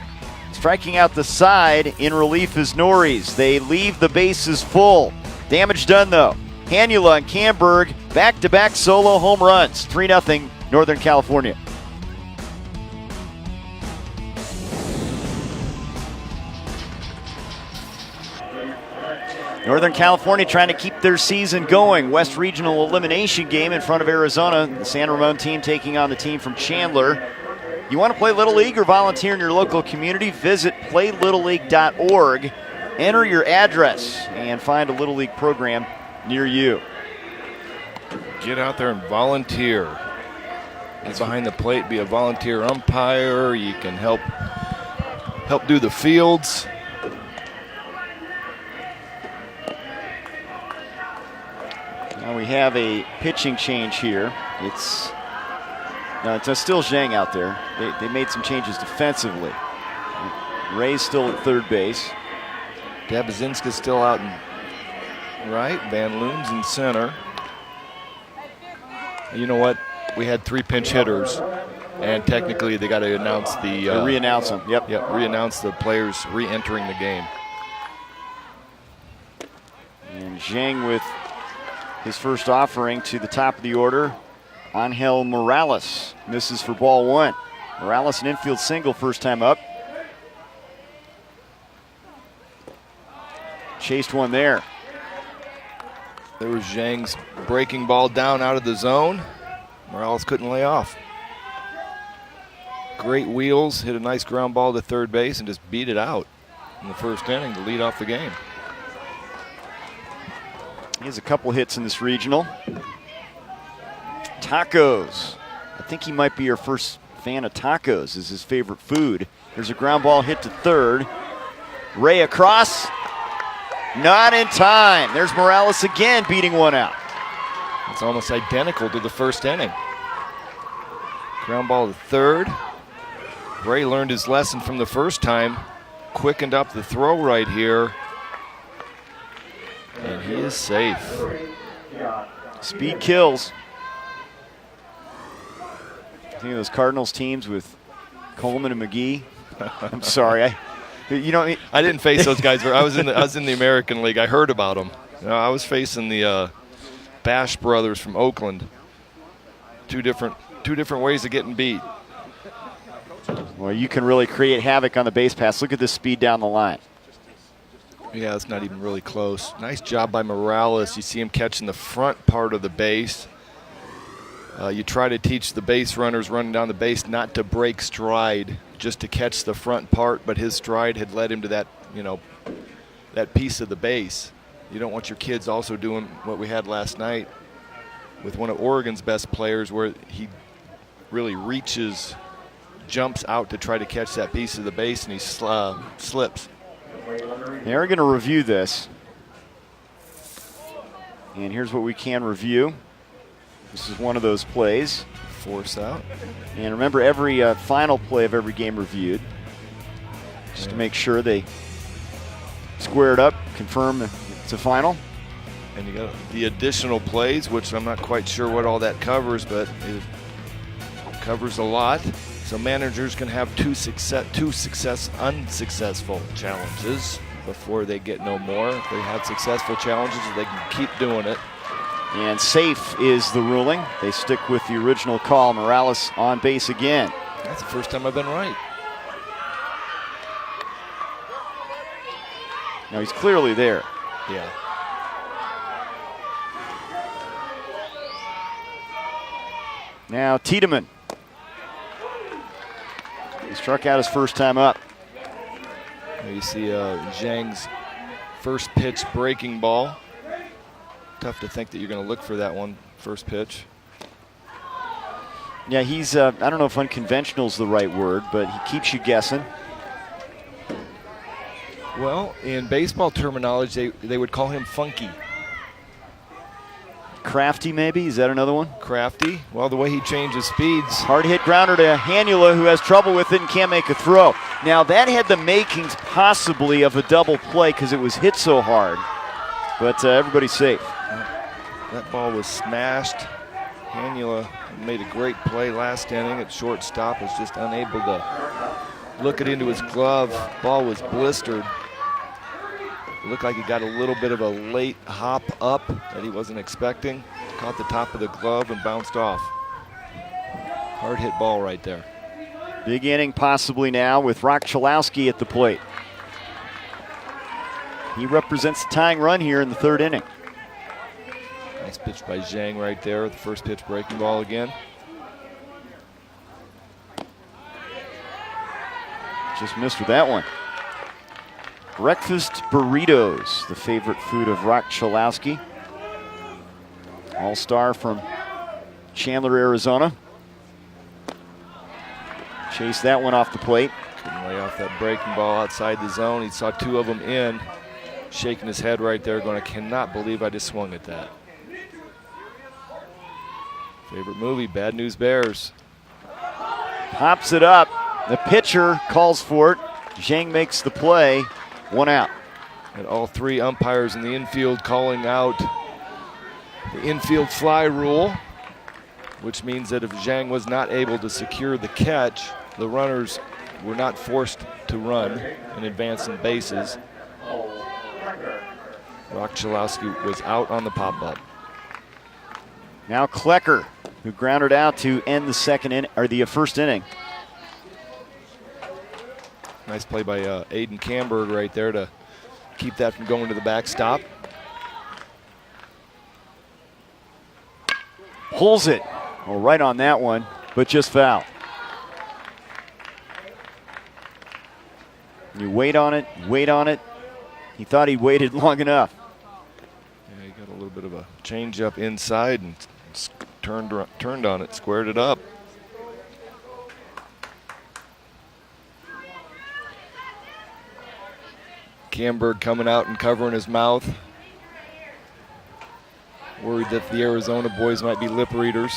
striking out the side in relief is Norris. They leave the bases full. Damage done though. Hanula and Camberg back-to-back solo home runs. 3-0 Northern California. Northern California trying to keep their season going. West Regional elimination game in front of Arizona. The San Ramon team taking on the team from Chandler. You want to play Little League or volunteer in your local community? Visit playlittleleague.org. Enter your address and find a Little League program near you. Get out there and volunteer. Get behind the plate, be a volunteer umpire. You can help do the fields. Now we have a pitching change here. It's still Zhang out there. They made some changes defensively. Ray's still at third base. Dabazinska's still out in right. Van Loon's in center. You know what? We had 3 pinch hitters, and technically they got to announce the re-announce them. Yep. Re-announce the players re-entering the game. And Zhang with his first offering to the top of the order. Angel Morales misses for ball 1. Morales an infield single first time up. Chased one there. There was Zhang's breaking ball down out of the zone. Morales couldn't lay off. Great wheels, hit a nice ground ball to third base and just beat it out in the first inning to lead off the game. He has a couple hits in this regional. Tacos. I think he might be our first fan of tacos, is his favorite food. There's a ground ball hit to third. Ray across. Not in time. There's Morales again beating one out. It's almost identical to the first inning. Ground ball to third. Ray learned his lesson from the first time. Quickened up the throw right here. And he is safe. Speed kills. I think of those Cardinals teams with Coleman and McGee. I'm sorry. I didn't face those guys. I was in the American League. I heard about them. I was facing the Bash brothers from Oakland. Two different ways of getting beat. Well, you can really create havoc on the base pass. Look at this speed down the line. Yeah, it's not even really close. Nice job by Morales. You see him catching the front part of the base. You try to teach the base runners running down the base not to break stride, just to catch the front part, but his stride had led him to that, that piece of the base. You don't want your kids also doing what we had last night with one of Oregon's best players, where he really reaches, jumps out to try to catch that piece of the base, and he slips. They're going to review this. And here's what we can review. This is one of those plays. Force out. And remember, every final play of every game reviewed, just to make sure they square it up, confirm it's a final. And you got the additional plays, which I'm not quite sure what all that covers, but it covers a lot. So managers can have two unsuccessful challenges before they get no more. If they have successful challenges, they can keep doing it. And safe is the ruling. They stick with the original call. Morales on base again. That's the first time I've been right. Now he's clearly there. Yeah. Now Tiedemann. He struck out his first time up. You see Zhang's first pitch breaking ball. Tough to think that you're going to look for that one first pitch. Yeah, he's, I don't know if unconventional is the right word, but he keeps you guessing. Well, in baseball terminology, they would call him funky. Crafty, maybe? Is that another one? Crafty. Well, the way he changes speeds. Hard hit grounder to Hanula, who has trouble with it and can't make a throw. Now, that had the makings possibly of a double play because it was hit so hard. But everybody's safe. That ball was smashed. Hanula made a great play last inning at shortstop. Was just unable to look it into his glove. Ball was blistered. It looked like he got a little bit of a late hop up that he wasn't expecting. Caught the top of the glove and bounced off. Hard hit ball right there. Big inning possibly now with Rock Chalowski at the plate. He represents the tying run here in the third inning. Nice pitch by Zhang right there. The first pitch breaking ball again. Just missed with that one. Breakfast burritos, the favorite food of Rock Chalowski. All-star from Chandler, Arizona. Chase that one off the plate. Couldn't lay off that breaking ball outside the zone. He saw two of them in, shaking his head right there, going, I cannot believe I just swung at that. Favorite movie, Bad News Bears. Pops it up. The pitcher calls for it. Zhang makes the play. 1 out. And all three umpires in the infield calling out the infield fly rule, which means that if Zhang was not able to secure the catch, the runners were not forced to run and advance in bases. Rock Chalowski was out on the pop-up. Now Klecker, who grounded out to end the first inning. Nice play by Aiden Camberg right there to keep that from going to the backstop. Pulls it. Oh, right on that one, but just foul. You wait on it, wait on it. He thought he waited long enough. Yeah, he got a little bit of a change up inside and turned on it, squared it up. Camberg coming out and covering his mouth. Worried that the Arizona boys might be lip readers.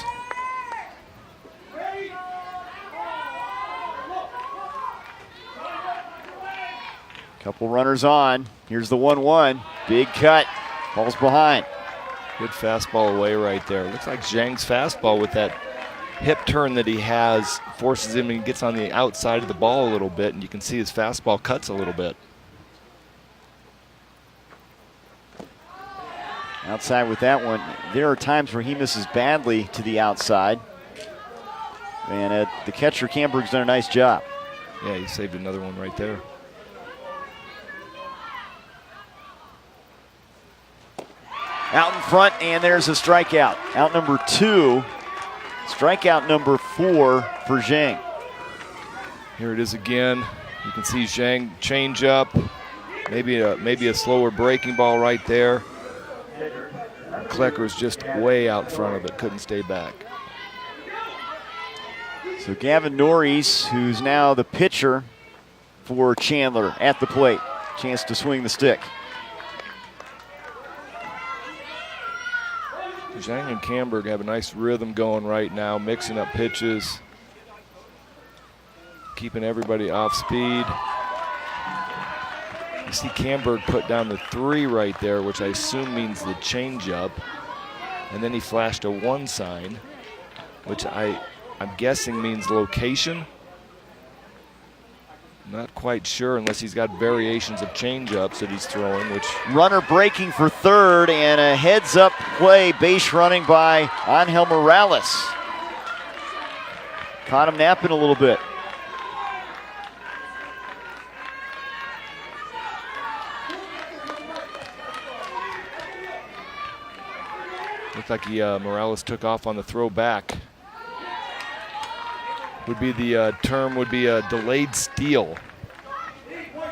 Couple runners on. Here's the 1-1. Big cut. Ball's behind. Good fastball away right there. Looks like Zhang's fastball with that hip turn that he has forces him and gets on the outside of the ball a little bit, and you can see his fastball cuts a little bit. Outside with that one. There are times where he misses badly to the outside. And the catcher, Camberg's done a nice job. Yeah, he saved another one right there. Out in front, and there's a strikeout. Out number 2. Strikeout number 4 for Zhang. Here it is again. You can see Zhang change up. Maybe a slower breaking ball right there. Klecker's just way out front of it, couldn't stay back. So Gavin Norris, who's now the pitcher for Chandler, at the plate. Chance to swing the stick. Zhang and Camberg have a nice rhythm going right now, mixing up pitches, keeping everybody off speed. You see Camberg put down the 3 right there, which I assume means the changeup. And then he flashed a 1 sign, which I'm guessing means location. Not quite sure unless he's got variations of changeups that he's throwing, which... Runner breaking for third, and a heads-up play, base running by Angel Morales. Caught him napping a little bit. Looked like Morales took off on the throw back. Would be the term would be a delayed steal,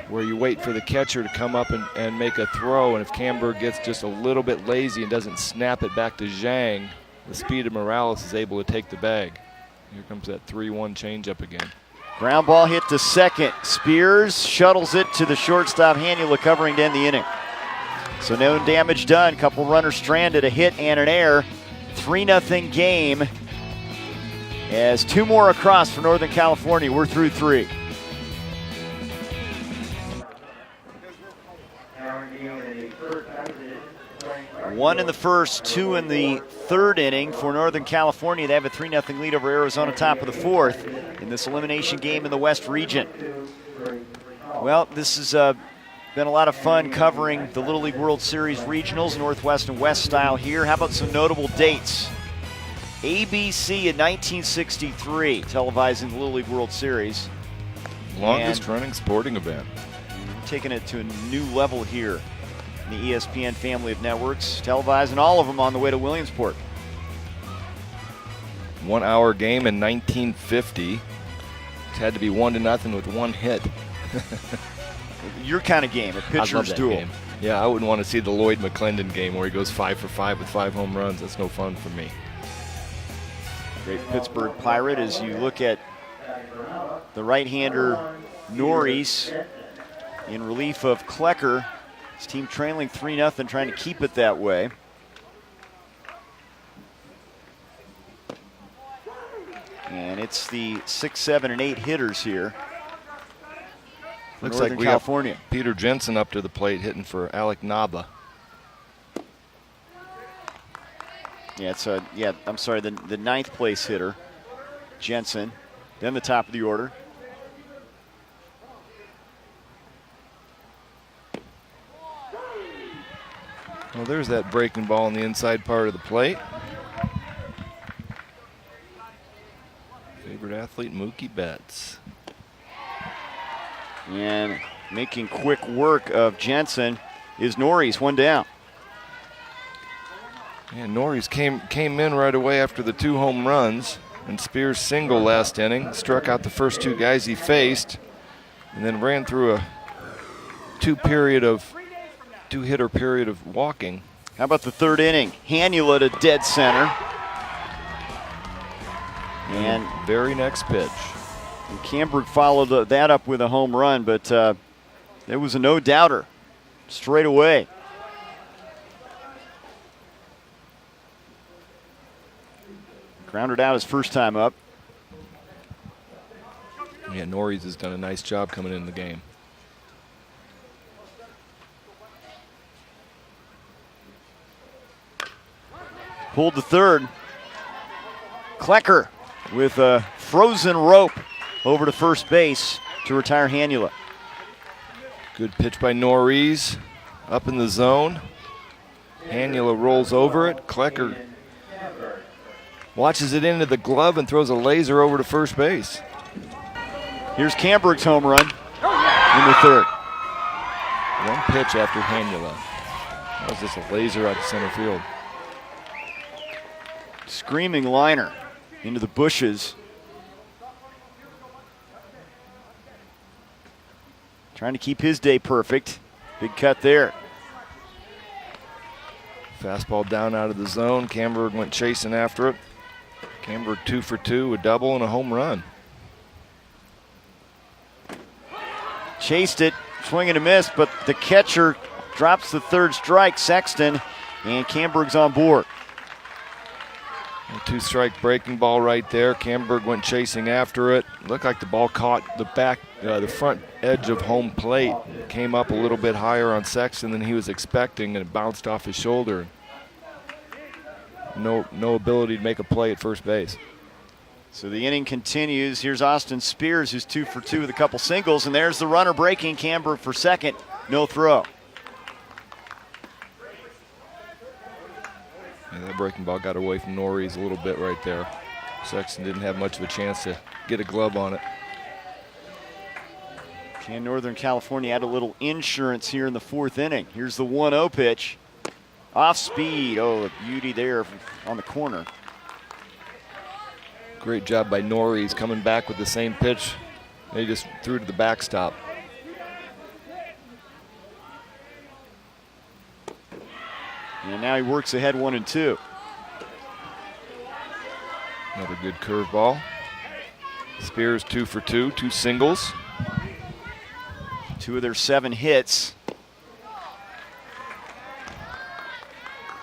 where you wait for the catcher to come up and make a throw, and if Camberg gets just a little bit lazy and doesn't snap it back to Zhang, the speed of Morales is able to take the bag. Here comes that 3-1 changeup again. Ground ball hit to second. Spears shuttles it to the shortstop, Hanula covering to end the inning. So no damage done. Couple runners stranded, a hit and an error. 3-0 game. As 2 more across for Northern California. We're through 3. One in the first, 2 in the third inning for Northern California. They have a 3-0 lead over Arizona, top of the 4th in this elimination game in the West region. Well, this has been a lot of fun covering the Little League World Series regionals, Northwest and West style here. How about some notable dates? ABC in 1963, televising the Little League World Series. Longest running sporting event. Taking it to a new level here in the ESPN family of networks, televising all of them on the way to Williamsport. 1 hour game in 1950. It had to be 1-0 with 1 hit. Your kind of game, a pitcher's duel. Game. Yeah, I wouldn't want to see the Lloyd McClendon game where he goes 5 for 5 with 5 home runs. That's no fun for me. Great Pittsburgh Pirate as you look at the right-hander Norris in relief of Klecker. His team trailing 3-0, trying to keep it that way. And it's the 6, 7, and 8 hitters here. Looks Northern like we California. got Peter Jensen up to the plate hitting for Alec Naba. Yeah, it's I'm sorry, the 9th place hitter, Jensen. Then the top of the order. Well, there's that breaking ball on the inside part of the plate. Favorite athlete, Mookie Betts. And making quick work of Jensen is Norris, 1 down. Yeah, Norris came in right away after the 2 home runs, and Spears single last inning, struck out the first 2 guys he faced, and then ran through a 2-hitter period of walking. How about the 3rd inning? Hannula to dead center. And very next pitch. And Camberg followed that up with a home run, but it was a no-doubter straight away. Grounded out his first time up. Yeah, Norris has done a nice job coming in the game. Pulled to third. Klecker with a frozen rope over to first base to retire Hannula. Good pitch by Norris, up in the zone. Hannula rolls over it. Klecker watches it into the glove and throws a laser over to first base. Here's Camberg's home run in the 3rd. 1 pitch after Hannula. That was just a laser out to center field. Screaming liner into the bushes. Trying to keep his day perfect. Big cut there. Fastball down out of the zone. Camberg went chasing after it. Camberg 2 for 2, a double and a home run. Chased it, swing and a miss, but the catcher drops the 3rd strike, Sexton, and Camberg's on board. A 2-strike breaking ball right there. Camberg went chasing after it. Looked like the ball caught the front edge of home plate. Came up a little bit higher on Sexton than he was expecting, and it bounced off his shoulder. No ability to make a play at first base. So the inning continues. Here's Austin Spears, who's 2 for 2 with a couple singles, and there's the runner breaking. Camberg for second, no throw. Yeah, that breaking ball got away from Norris a little bit right there. Sexton didn't have much of a chance to get a glove on it. Can Northern California add a little insurance here in the 4th inning? Here's the 1-0 pitch. Off speed. Oh, a beauty there on the corner. Great job by Norris coming back with the same pitch. They just threw to the backstop. And now he works ahead 1-2. Another good curveball. Spears 2 for 2, 2 singles. 2 of their 7 hits.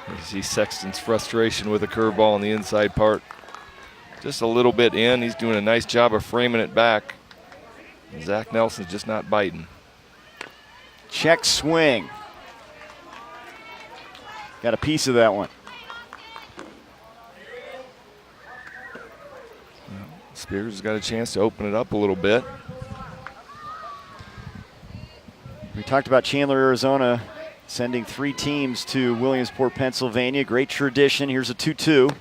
You see Sexton's frustration with a curveball on the inside part. Just a little bit in. He's doing a nice job of framing it back. Zach Nelson's just not biting. Check swing. Got a piece of that one. Spears has got a chance to open it up a little bit. We talked about Chandler, Arizona, sending 3 teams to Williamsport, Pennsylvania. Great tradition. Here's a 2-2.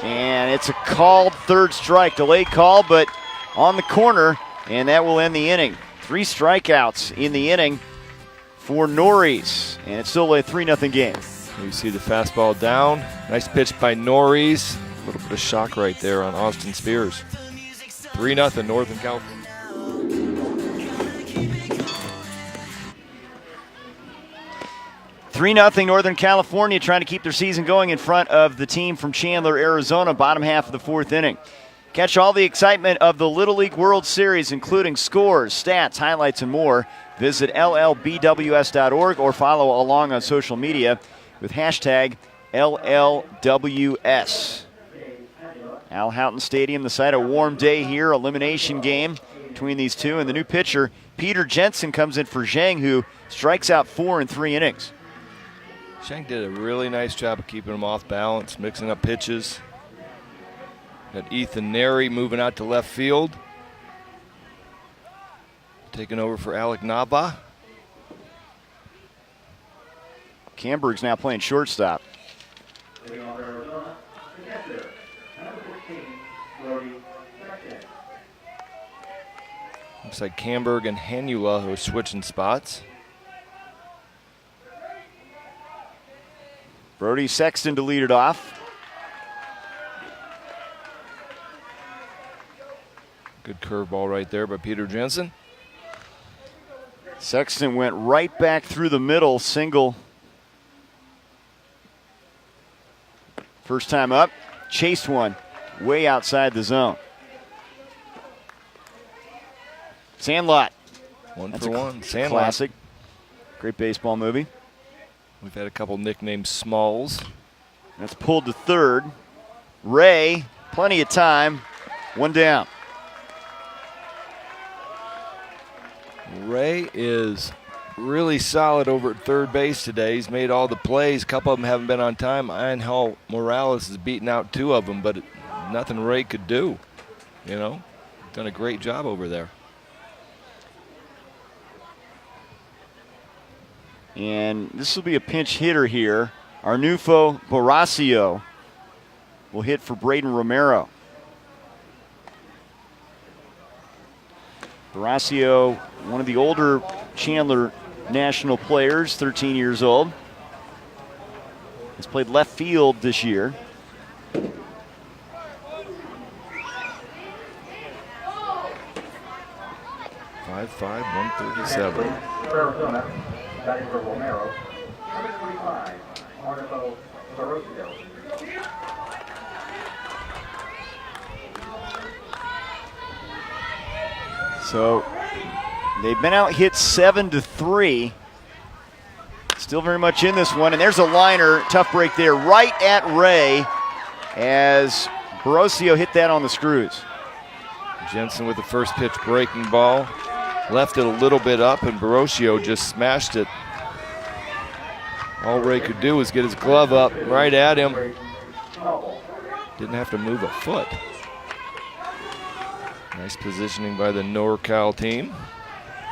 And it's a called 3rd strike. Delayed call, but on the corner, and that will end the inning. 3 strikeouts in the inning for Norris, and it's still a 3-0 game. You see the fastball down. Nice pitch by Norris. A little bit of shock right there on Austin Spears. 3-0 Northern California. Three 0 Northern California trying to keep their season going in front of the team from Chandler, Arizona, bottom half of the 4th inning. Catch all the excitement of the Little League World Series, including scores, stats, highlights, and more. Visit LLBWS.org or follow along on social media with hashtag LLWS. Al Houghton Stadium, the site, a warm day here, elimination game between these two. And the new pitcher, Peter Jensen, comes in for Zhang, who strikes out 4 in 3 innings. Zhang did a really nice job of keeping him off balance, mixing up pitches. Got Ethan Neri moving out to left field. Taking over for Alec Naba. Camberg's now playing shortstop. Looks like Camberg and Hanula who are switching spots. Brody Sexton to lead it off. Good curveball right there by Peter Jensen. Sexton went right back through the middle, single. First time up, chased one way outside the zone. Sandlot. That's 1 for 1. Sandlot. Classic. Great baseball movie. We've had a couple nicknamed Smalls. That's pulled to third. Ray, plenty of time. 1 down. Ray is really solid over at third base today. He's made all the plays. A couple of them haven't been on time. Angel Morales has beaten out 2 of them, but nothing Ray could do. You know, done a great job over there. And this will be a pinch hitter here. Arnulfo Baracio will hit for Braden Romero. Baracio, one of the older Chandler national players, 13 years old. Has played left field this year. .55, 137. Arizona, batting for Romero. Number 25, Arnulfo Baracio. So they've been out hit 7-3. Still very much in this one. And there's a liner, tough break there, right at Ray as Baracio hit that on the screws. Jensen with the first pitch breaking ball. Left it a little bit up, and Baracio just smashed it. All Ray could do was get his glove up right at him. Didn't have to move a foot. Nice positioning by the NorCal team.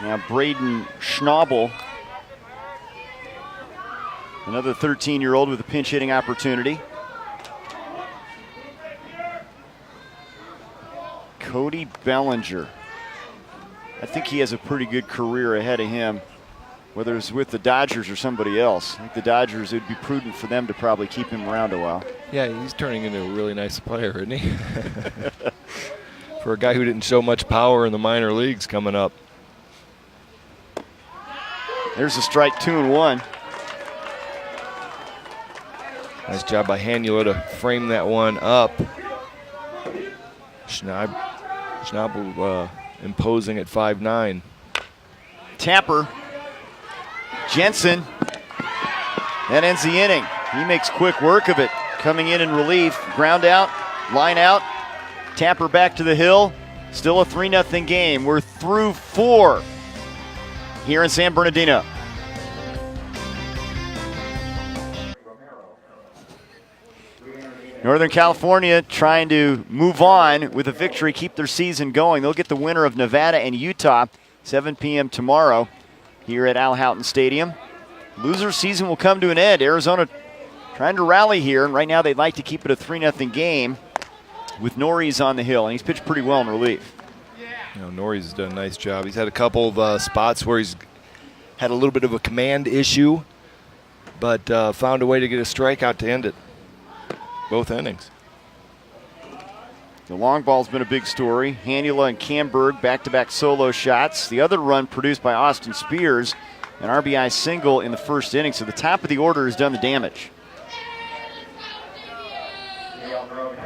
Now Braden Schnabel, another 13-year-old with a pinch hitting opportunity. Cody Bellinger. I think he has a pretty good career ahead of him, whether it's with the Dodgers or somebody else. I think the Dodgers, it would be prudent for them to probably keep him around a while. Yeah, he's turning into a really nice player, isn't he? For a guy who didn't show much power in the minor leagues coming up. There's a strike, 2-1. Nice job by Hanula to frame that one up. Schnabel imposing at 5'9". Tapper. Jensen. That ends the inning. He makes quick work of it. Coming in relief. Ground out. Line out. Tapper back to the hill. Still a 3-0 game. We're through 4 here in San Bernardino. Northern California trying to move on with a victory, keep their season going. They'll get the winner of Nevada and Utah, 7 p.m. tomorrow here at Al Houghton Stadium. Loser season will come to an end. Arizona trying to rally here, and right now they'd like to keep it a 3-0 game with Norris on the hill, and he's pitched pretty well in relief. You know, Norris has done a nice job. He's had a couple of spots where he's had a little bit of a command issue, but found a way to get a strikeout to end it. Both innings. The long ball's been a big story. Hanula and Camberg back-to-back solo shots. The other run produced by Austin Spears, an RBI single in the first inning. So the top of the order has done the damage.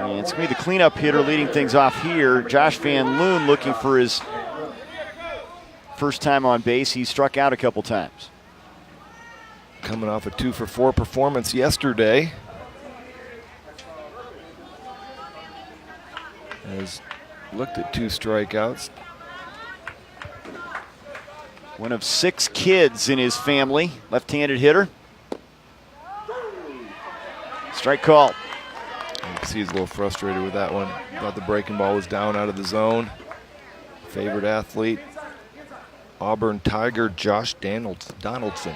And it's going to be the cleanup hitter leading things off here. Josh Van Loon looking for his first time on base. He struck out a couple times. Coming off a 2-for-4 performance yesterday. Has looked at 2 strikeouts. One of 6 kids in his family, left-handed hitter. Strike call. You can see he's a little frustrated with that one. Thought the breaking ball was down out of the zone. Favorite athlete, Auburn Tiger Josh Donaldson.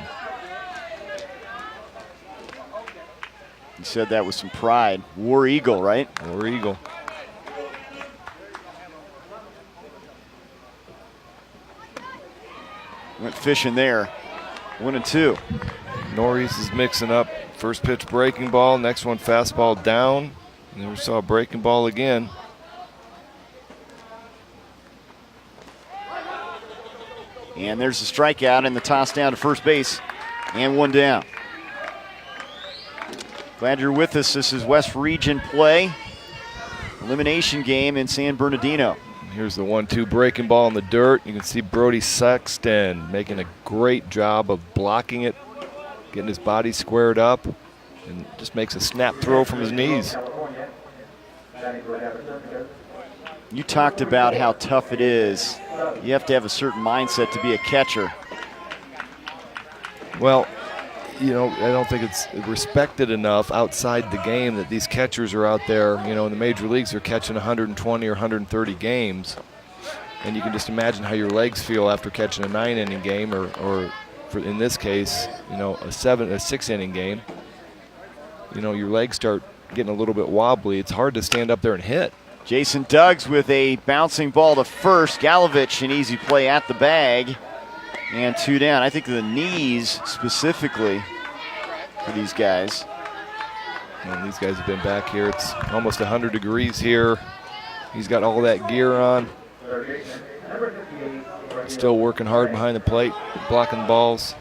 He said that with some pride. War Eagle, right? War Eagle. Went fishing there. 1-2. Norris is mixing up. First pitch breaking ball, next one fastball down. Never saw a breaking ball again. And there's a strikeout and the toss down to first base. And 1 down. Glad you're with us. This is West Region play. Elimination game in San Bernardino. Here's the 1-2 breaking ball in the dirt. You can see Brody Sexton making a great job of blocking it, getting his body squared up, and just makes a snap throw from his knees. You talked about how tough it is. You have to have a certain mindset to be a catcher. Well, you know, I don't think it's respected enough outside the game that these catchers are out there. You know, in the major leagues, they're catching 120 or 130 games. And you can just imagine how your legs feel after catching a 9-inning game or for, in this case, you know, a 6-inning game. You know, your legs start getting a little bit wobbly. It's hard to stand up there and hit. Jason Duggs with a bouncing ball to first. Galovich, an easy play at the bag. And 2 down. I think the knees specifically for these guys. And these guys have been back here. It's almost 100 degrees here. He's got all that gear on. Still working hard behind the plate, blocking balls.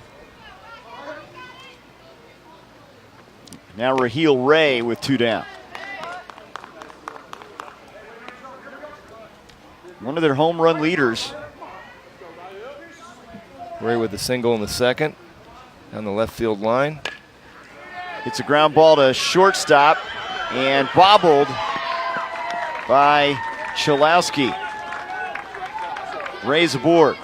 Now Raheel Ray with 2 down. One of their home run leaders. Ray with a single in the second down the left field line. It's a ground ball to shortstop and bobbled by Chalowski. Ray's aboard.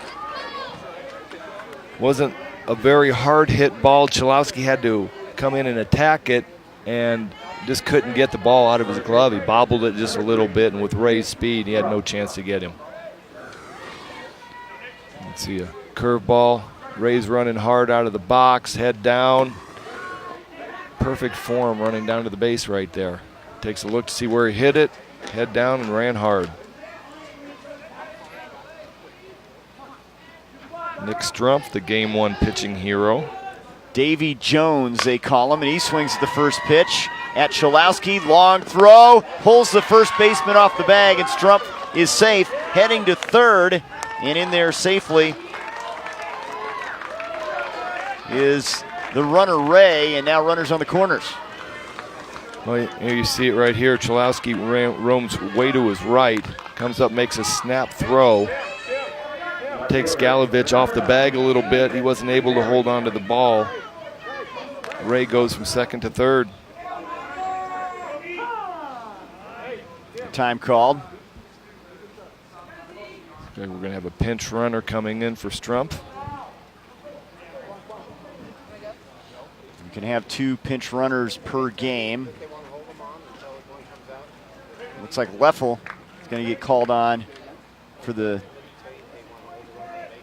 Wasn't a very hard hit ball. Chalowski had to come in and attack it and just couldn't get the ball out of his glove. He bobbled it just a little bit, and with Ray's speed, he had no chance to get him. Let's see a curveball. Ray's running hard out of the box, head down. Perfect form running down to the base right there. Takes a look to see where he hit it, head down and ran hard. Nick Strumpf, the Game 1 pitching hero. Davy Jones, they call him, and he swings at the first pitch at Chalowski. Long throw, pulls the first baseman off the bag, and Strumpf is safe, heading to third, and in there safely is the runner Ray, and now runners on the corners. Well, here you see it right here. Chalowski roams way to his right, comes up, makes a snap throw. Takes Galovich off the bag a little bit. He wasn't able to hold on to the ball. Ray goes from second to third. Time called. Okay, we're going to have a pinch runner coming in for Strumpf. You can have 2 pinch runners per game. Looks like Leffel is going to get called on for the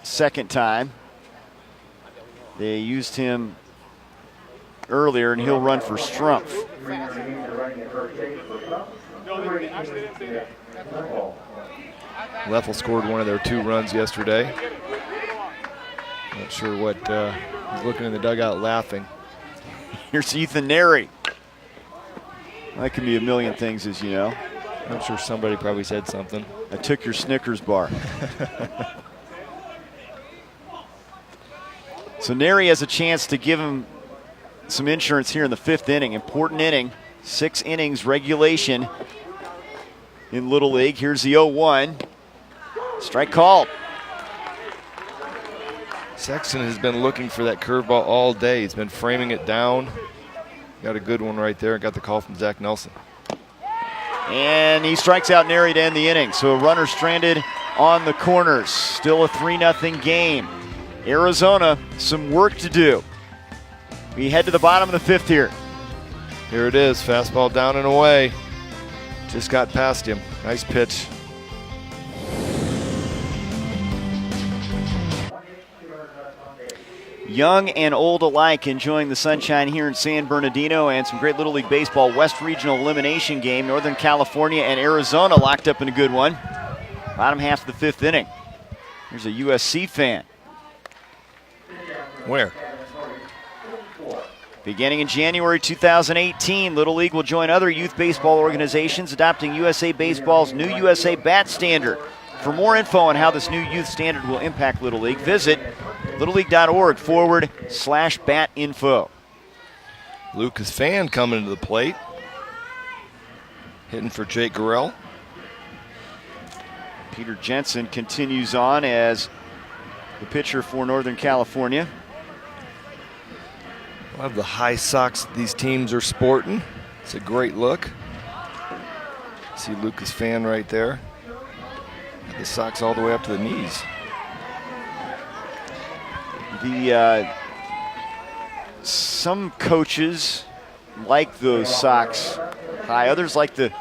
second time. They used him earlier, and he'll run for Strumpf. Leffel scored one of their 2 runs yesterday. Not sure what, he's looking in the dugout laughing. Here's Ethan Neri. That can be a million things, as you know. I'm sure somebody probably said something. I took your Snickers bar. So Neri has a chance to give him some insurance here in the 5th inning. Important inning, 6 innings regulation. in Little League. Here's the 0-1. Strike called. Sexton has been looking for that curveball all day. He's been framing it down. Got a good one right there. Got the call from Zach Nelson. And he strikes out Nary to end the inning. So a runner stranded on the corners. Still a 3-0 game. Arizona, some work to do. We head to the bottom of the 5th here. Here it is. Fastball down and away. Just got past him. Nice pitch. Young and old alike enjoying the sunshine here in San Bernardino, and some great Little League Baseball West Regional Elimination game. Northern California and Arizona locked up in a good one. Bottom half of the 5th inning. Here's a USC fan. Where? Beginning in January 2018, Little League will join other youth baseball organizations adopting USA Baseball's new USA Bat Standard. For more info on how this new youth standard will impact Little League, visit littleleague.org/bat info. Lucas Fan coming to the plate. Hitting for Jake Gorell. Peter Jensen continues on as the pitcher for Northern California. I love the high socks these teams are sporting. It's a great look. See Lucas Fan right there. The socks all the way up to the knees. Some coaches like those socks high. Others like to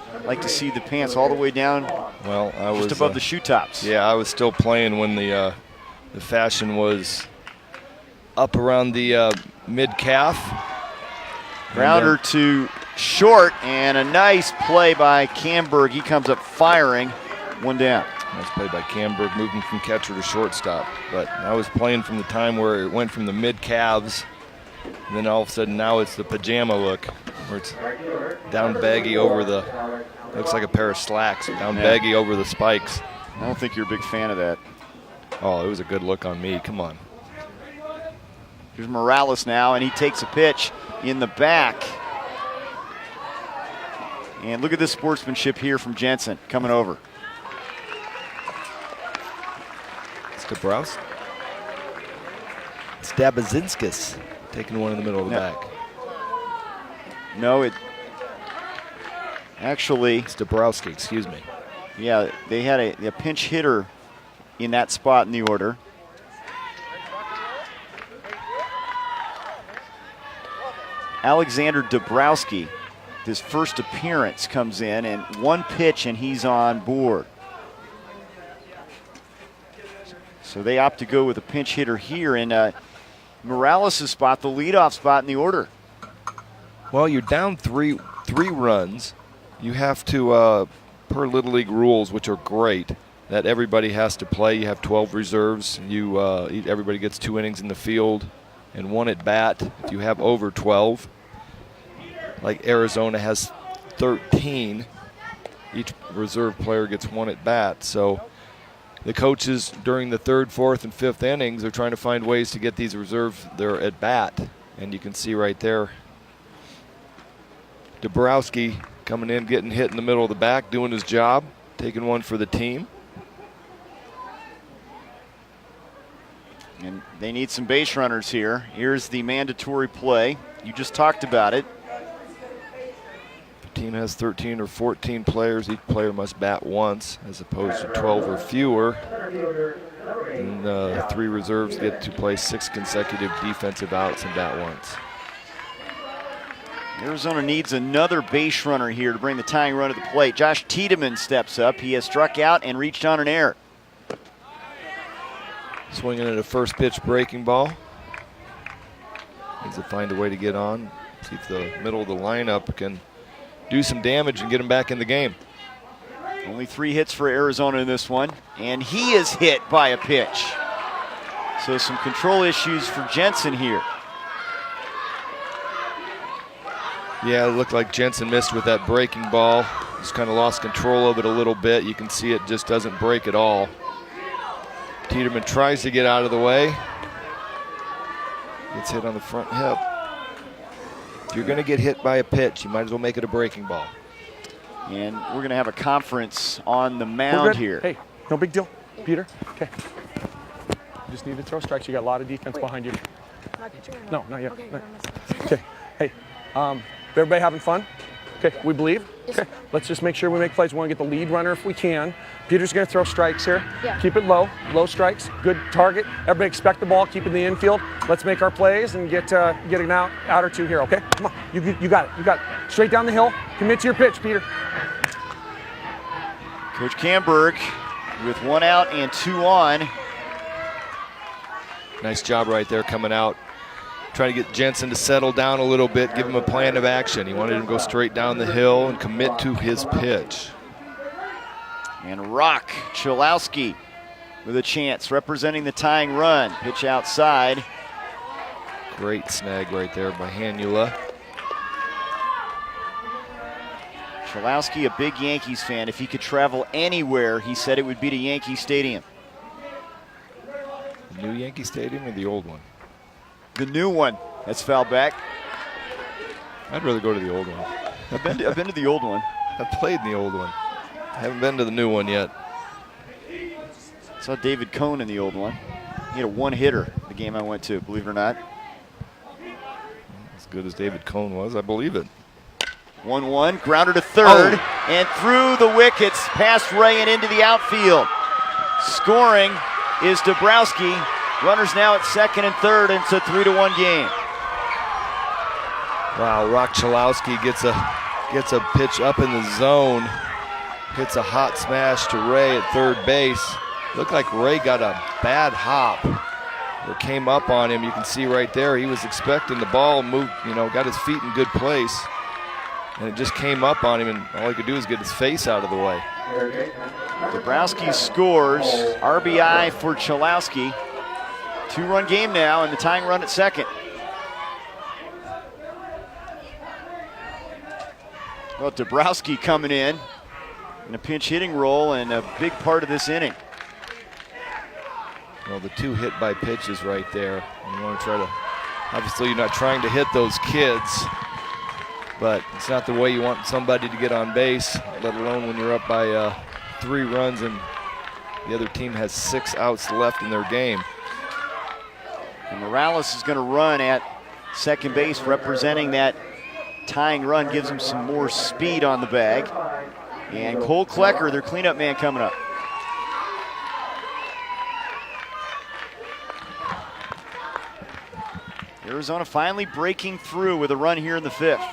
see the pants all the way down. Well, I was just above the shoe tops. Yeah, I was still playing when the fashion was up around the mid calf. Grounder to short, and a nice play by Camberg. He comes up firing. One down. Nice play by Camberg, moving from catcher to shortstop. But I was playing from the time where it went from the mid calves, and then all of a sudden now it's the pajama look, where it's down baggy over the, looks like a pair of slacks, down baggy over the spikes. I don't think you're a big fan of that. Oh, it was a good look on me. Come on. Here's Morales now, and he takes a pitch in the back. And look at this sportsmanship here from Jensen coming over. Stabazinskis taking one in the middle of the back. No, it actually. It's Dabrowski, excuse me. Yeah, they had a pinch hitter in that spot in the order. Alexander Dabrowski, his first appearance, comes in, and one pitch and he's on board. So they opt to go with a pinch hitter here in Morales' spot, the leadoff spot in the order. Well, you're down three runs. You have to, per Little League rules, which are great, that everybody has to play. You have 12 reserves. Everybody gets 2 innings in the field and 1 at bat. If you have over 12, like Arizona has 13, each reserve player gets 1 at bat. So the coaches during the 3rd, 4th, and 5th innings are trying to find ways to get these reserves their at bat. And you can see right there, Dabrowski coming in, getting hit in the middle of the back, doing his job, taking one for the team. And they need some base runners here. Here's the mandatory play. You just talked about it. The team has 13 or 14 players. Each player must bat once, as opposed to 12 or fewer. And 3 reserves get to play 6 consecutive defensive outs and bat once. Arizona needs another base runner here to bring the tying run to the plate. Josh Tiedemann steps up. He has struck out and reached on an error. Swinging at a first pitch breaking ball. Needs to find a way to get on. See if the middle of the lineup can do some damage and get him back in the game. Only 3 hits for Arizona in this one, and he is hit by a pitch. So some control issues for Jensen here. Yeah, it looked like Jensen missed with that breaking ball. Just kind of lost control of it a little bit. You can see it just doesn't break at all. Tiedemann tries to get out of the way. Gets hit on the front hip. If you're going to get hit by a pitch, you might as well make it a breaking ball. And we're going to have a conference on the mound here. Hey, no big deal, Peter. Okay. You just need to throw strikes. You got a lot of defense behind you. No, not yet. Okay. Hey, everybody having fun? Okay, we believe? Okay, let's just make sure we make plays. We want to get the lead runner if we can. Peter's going to throw strikes here. Yeah. Keep it low strikes, good target. Everybody expect the ball, keep it in the infield. Let's make our plays and get an out or two here, okay? Come on, you got it. Straight down the hill, commit to your pitch, Peter. Coach Camberg with 1 out and 2 on. Nice job right there coming out. Trying to get Jensen to settle down a little bit, give him a plan of action. He wanted him to go straight down the hill and commit to his pitch. And Rock Chalowski with a chance, representing the tying run. Pitch outside. Great snag right there by Hanula. Chalowski, a big Yankees fan. If he could travel anywhere, he said it would be to Yankee Stadium. The new Yankee Stadium or the old one? The new one. That's foul back. I'd rather go to the old one. I've been to the old one. I've played in the old one. I haven't been to the new one yet. Saw David Cohn in the old one. He had a one-hitter the game I went to, believe it or not. As good as David Cohn was, I believe it. 1-1, grounder to third, and through the wickets, past Ray and into the outfield. Scoring is Dabrowski. Runners now at second and third, and it's a 3-1 game. Wow, Rock Chalowski gets a pitch up in the zone, hits a hot smash to Ray at third base. Looked like Ray got a bad hop or came up on him. You can see right there, he was expecting the ball, moved, got his feet in good place, and it just came up on him, and all he could do is get his face out of the way. Dabrowski scores, RBI for Chalowski. 2-run game now, and the tying run at second. Well, Dabrowski coming in a pinch hitting role and a big part of this inning. Well, the 2 hit by pitches right there. You want to try to, obviously you're not trying to hit those kids, but it's not the way you want somebody to get on base, let alone when you're up by 3 runs and the other team has 6 outs left in their game. And Morales is going to run at second base, representing that tying run, gives him some more speed on the bag. And Cole Klecker, their cleanup man, coming up. Arizona finally breaking through with a run here in the 5th.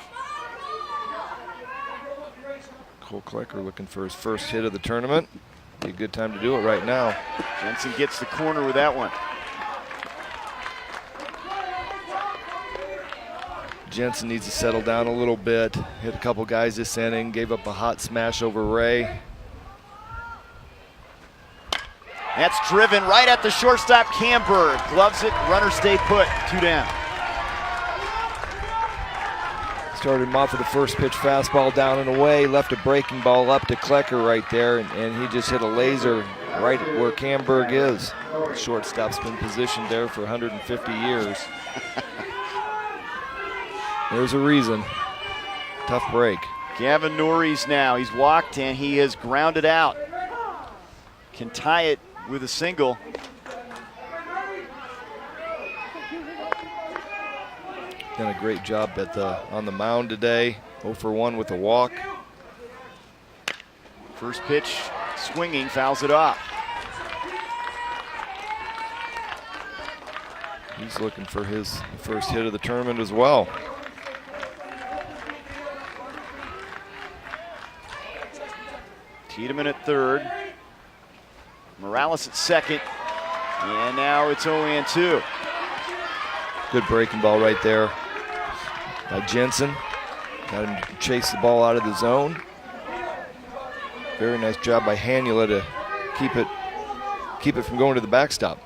Cole Klecker looking for his first hit of the tournament. Be a good time to do it right now. Jensen gets the corner with that one. Jensen needs to settle down a little bit. Hit a couple guys this inning, gave up a hot smash over Ray. That's driven right at the shortstop, Camberg. Gloves it, runner stay put, 2 down. Started him off with a first pitch fastball down and away, left a breaking ball up to Klecker right there, and he just hit a laser right where Camberg is. Shortstop's been positioned there for 150 years. There's a reason. Tough break. Gavin Norries now. He's walked and he has grounded out. Can tie it with a single. Done a great job on the mound today. 0 for 1 with a walk. First pitch swinging, fouls it off. He's looking for his first hit of the tournament as well. Tiedemann at third. Morales at second. And now it's 0-2. Good breaking ball right there by Jensen. Got him to chase the ball out of the zone. Very nice job by Hanula to keep it from going to the backstop.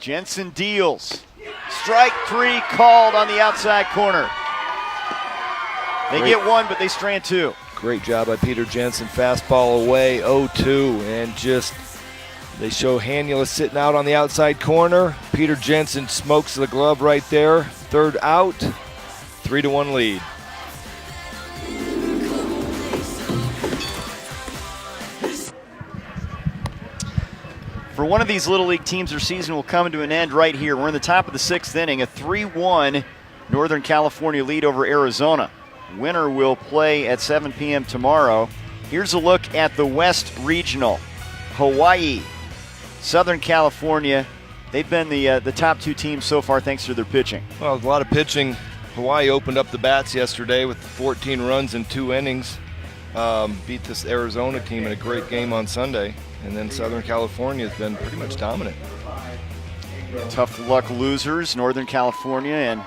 Jensen deals. Strike 3 called on the outside corner. They get 1, but they strand 2. Great job by Peter Jensen. Fastball away, 0-2, and just they show Hanula sitting out on the outside corner. Peter Jensen smokes the glove right there. Third out, 3-1 lead. For one of these Little League teams, their season will come to an end right here. We're in the top of the 6th inning, a 3-1 Northern California lead over Arizona. Winner will play at 7 p.m. tomorrow. Here's a look at the West Regional. Hawaii, Southern California, they've been the top 2 teams so far thanks to their pitching. Well, a lot of pitching. Hawaii opened up the bats yesterday with 14 runs in 2 innings. Beat this Arizona team in a great game on Sunday. And then Southern California has been pretty much dominant. Tough luck losers, Northern California, and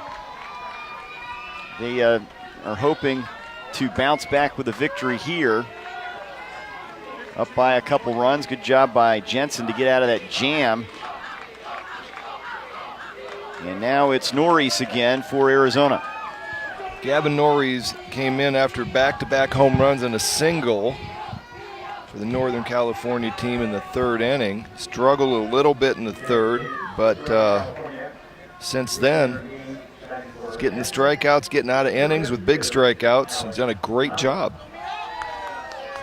they are hoping to bounce back with a victory here. Up by a couple runs. Good job by Jensen to get out of that jam. And now it's Norris again for Arizona. Gavin Norris came in after back-to-back home runs and a single for the Northern California team in the 3rd inning. Struggled a little bit in the 3rd, but since then, he's getting the strikeouts, getting out of innings with big strikeouts. He's done a great job.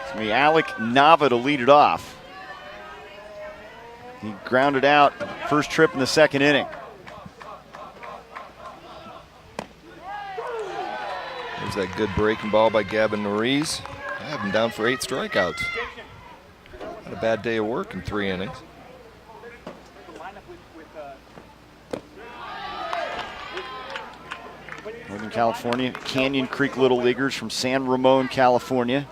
It's going to be Alec Nava to lead it off. He grounded out first trip in the 2nd inning. There's that good breaking ball by Gavin Norris. I have him down for 8 strikeouts. Not a bad day of work in 3 innings. Northern California, Canyon Creek Little Leaguers from San Ramon, California.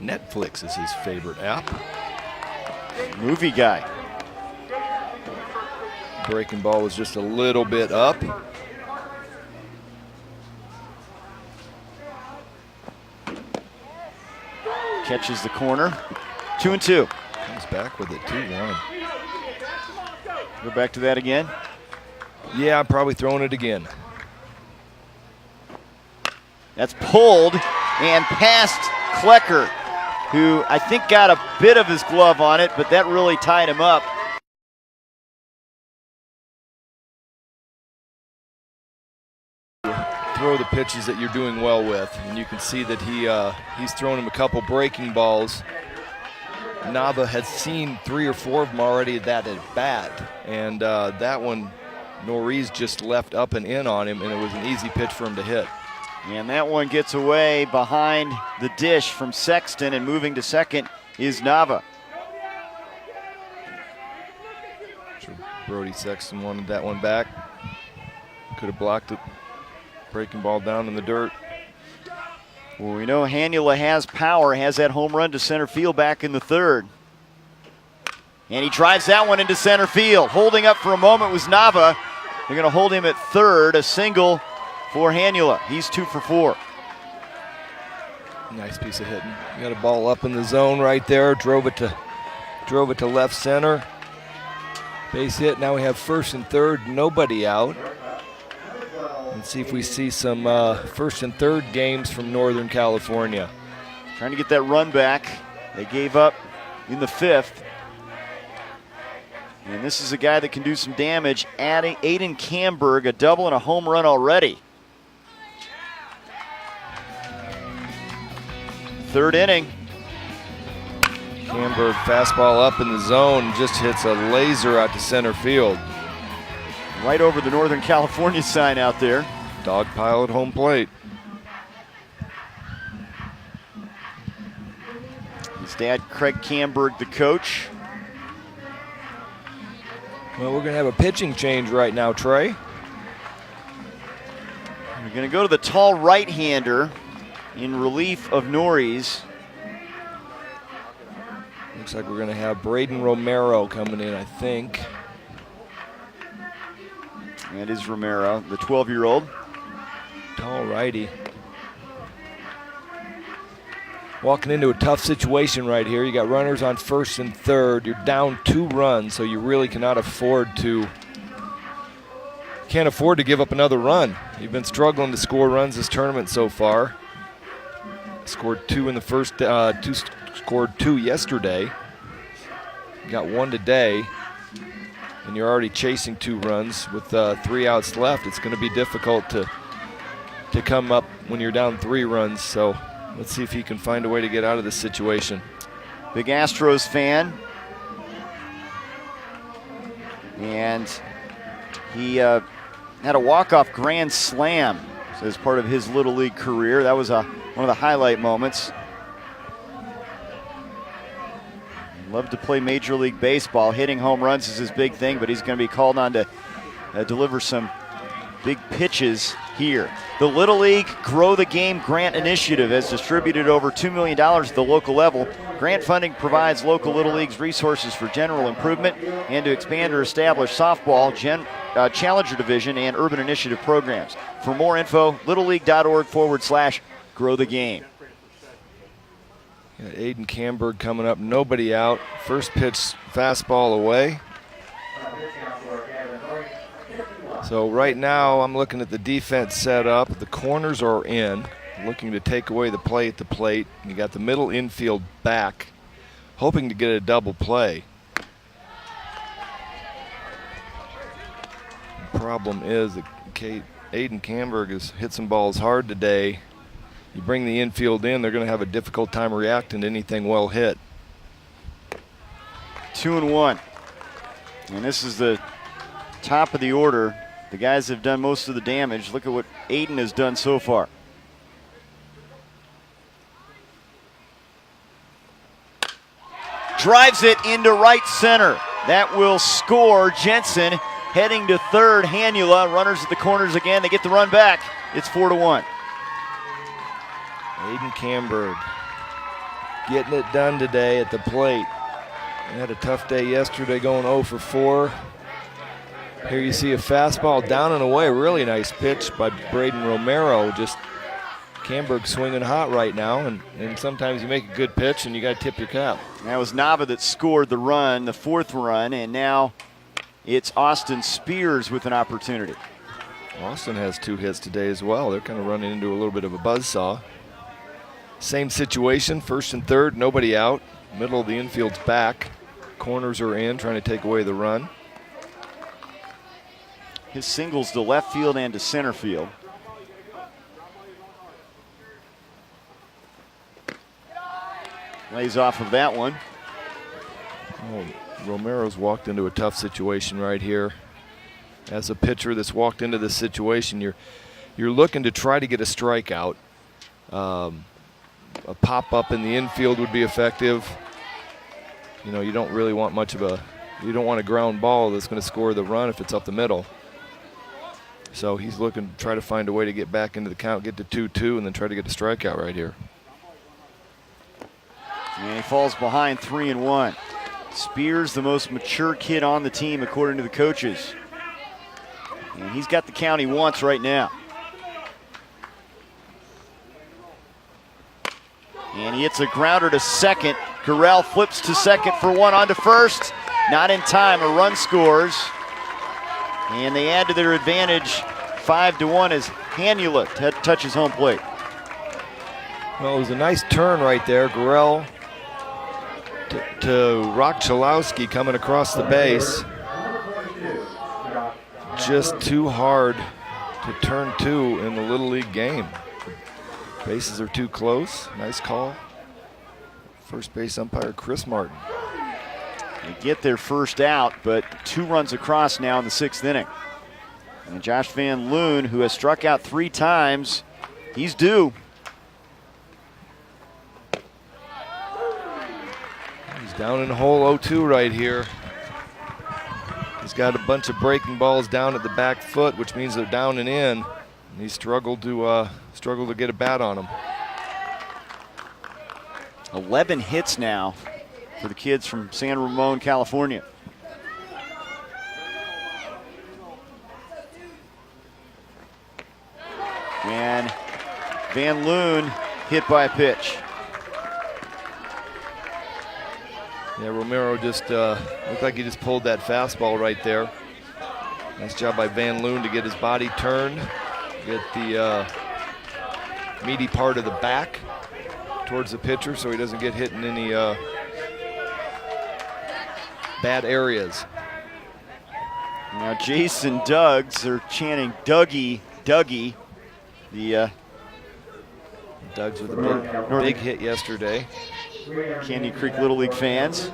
Netflix is his favorite app. Movie guy. Breaking ball was just a little bit up. Catches the corner. 2-2. Comes back with it, 2-1. Go back to that again. Yeah, I'm probably throwing it again. That's pulled and past Klecker, who I think got a bit of his glove on it, but that really tied him up. Throw the pitches that you're doing well with, and you can see that he's thrown him a couple breaking balls. Nava has seen 3 or 4 of them already that at bat, and that one Norris just left up and in on him, and it was an easy pitch for him to hit. And that one gets away behind the dish from Sexton, and moving to second is Nava. Sure, Brody Sexton wanted that one back. Could have blocked it. Breaking ball down in the dirt. Well, we know Hanula has power, has that home run to center field back in the 3rd. And he drives that one into center field. Holding up for a moment was Nava. They're going to hold him at 3rd, a single for Hanula. He's 2 for 4. Nice piece of hitting. Got a ball up in the zone right there. Drove it to left center. Base hit. Now we have 1st and 3rd. Nobody out. Let's see if we see some 1st and 3rd games from Northern California. Trying to get that run back. They gave up in the 5th. And this is a guy that can do some damage. Adding Aiden Camberg, a double and a home run already. 3rd inning. Camberg fastball up in the zone, just hits a laser out to center field. Right over the Northern California sign out there. Dog pile at home plate. His dad, Craig Camberg, the coach. Well, we're going to have a pitching change right now, Trey. We're going to go to the tall right-hander in relief of Norris. Looks like we're going to have Braden Romero coming in, I think. That is Romero, the 12-year-old. Tall righty. Walking into a tough situation right here. You got runners on 1st and 3rd. You're down 2 runs, so you really can't afford to give up another run. You've been struggling to score runs this tournament so far. Scored 2 in the first, scored 2 yesterday. Got 1 today. And you're already chasing 2 runs with 3 outs left. It's going to be difficult to come up when you're down 3 runs. So Let's see if he can find a way to get out of this situation. Big Astros fan. And he had a walk-off grand slam as part of his Little League career. That was one of the highlight moments. Loved to play Major League Baseball. Hitting home runs is his big thing, but he's going to be called on to deliver some big pitches here. The Little League Grow the Game Grant Initiative has distributed over $2 million at the local level. Grant funding provides local Little Leagues resources for general improvement and to expand or establish softball, Challenger Division, and urban initiative programs. For more info, littleleague.org/grow the game. Got Aiden Camberg coming up, nobody out. First pitch, fastball away. So right now I'm looking at the defense set up. The corners are in, looking to take away the play at the plate. You got the middle infield back, hoping to get a double play. The problem is that Aiden Camberg has hit some balls hard today. You bring the infield in, they're going to have a difficult time reacting to anything well hit. 2-1. And this is the top of the order. The guys have done most of the damage. Look at what Aiden has done so far. Drives it into right center. That will score. Jensen heading to third. Hanula, runners at the corners again. They get the run back. It's 4-1. Aiden Camberg getting it done today at the plate. He had a tough day yesterday going 0 for 4. Here you see a fastball down and away. Really nice pitch by Braden Romero. Just Camberg swinging hot right now, and sometimes you make a good pitch and you got to tip your cap. That was Nava that scored the run, the fourth run, and now it's Austin Spears with an opportunity. Austin has 2 hits today as well. They're kind of running into a little bit of a buzzsaw. Same situation, first and third, nobody out. Middle of the infield's back. Corners are in, trying to take away the run. His singles to left field and to center field. Lays off of that one. Oh, Romero's walked into a tough situation right here. As a pitcher that's walked into this situation, you're looking to try to get a strikeout. A pop-up in the infield would be effective. You know, you don't really want much of you don't want a ground ball that's going to score the run if it's up the middle. So he's looking to try to find a way to get back into the count, get to 2-2, and then try to get a strikeout right here. And he falls behind 3-1. Spears, the most mature kid on the team, according to the coaches. And he's got the count he wants right now. And he hits a grounder to second. Gurrell flips to second for one, on to first. Not in time, a run scores. And they add to their advantage 5-1 as Hanula touches home plate. Well, it was a nice turn right there. Gurrell to Rock-Chalowski coming across the base. Just too hard to turn 2 in the Little League game. Bases are too close. Nice call. First base umpire Chris Martin. They get their first out, but 2 runs across now in the 6th inning. And Josh Van Loon, who has struck out 3 times, he's due. He's down in hole 0-2 right here. He's got a bunch of breaking balls down at the back foot, which means they're down and in. And he struggled to get a bat on him. 11 hits now for the kids from San Ramon, California. And Van Loon hit by a pitch. Yeah, Romero just looked like he just pulled that fastball right there. Nice job by Van Loon to get his body turned, get the meaty part of the back towards the pitcher so he doesn't get hit in any bad areas. Now Jason Duggs are chanting Dougie, Dougie. The Doug's with a big hit yesterday. Canyon Creek Little League fans.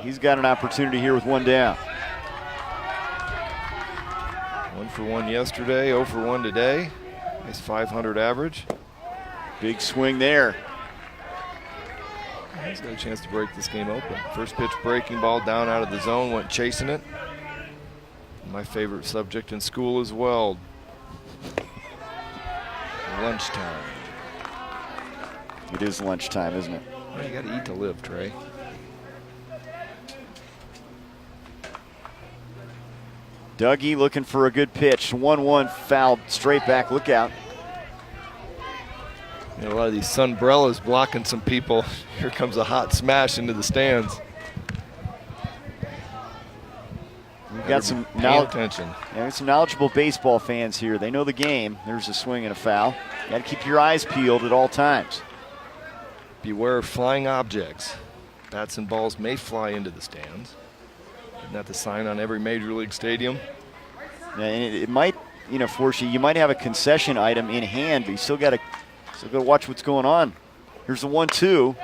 He's got an opportunity here with one down. 1 for 1 yesterday, 0 for 1 today. Nice 500 average. Big swing there. He's got a chance to break this game open. First pitch breaking ball down out of the zone, went chasing it. My favorite subject in school as well. Lunchtime. It is lunchtime, isn't it? Well, you got to eat to live, Trey. Dougie looking for a good pitch. 1-1 fouled straight back. Look out. You know, a lot of these sunbrellas blocking some people. Here comes a hot smash into the stands. We've got some attention. Yeah, some knowledgeable baseball fans here. They know the game. There's a swing and a foul. Got to keep your eyes peeled at all times. Beware of flying objects. Bats and balls may fly into the stands. Isn't that the sign on every major league stadium? Yeah, and it might, force you. You might have a concession item in hand, but you still got to watch what's going on. Here's the 1-2.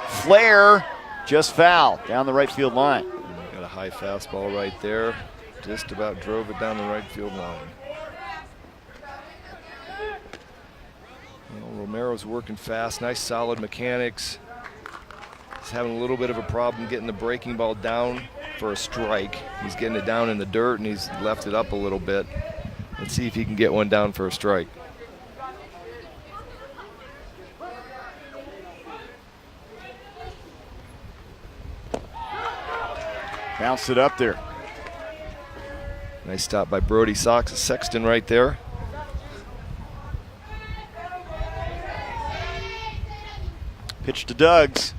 Flare, just foul down the right field line. Got a high fastball right there. Just about drove it down the right field line. Well, Romero's working fast. Nice solid mechanics. He's having a little bit of a problem getting the breaking ball down for a strike. He's getting it down in the dirt, and he's left it up a little bit. Let's see if he can get one down for a strike. Bounced it up there. Nice stop by Brody Sox, a Sexton right there. Pitch to Doug's,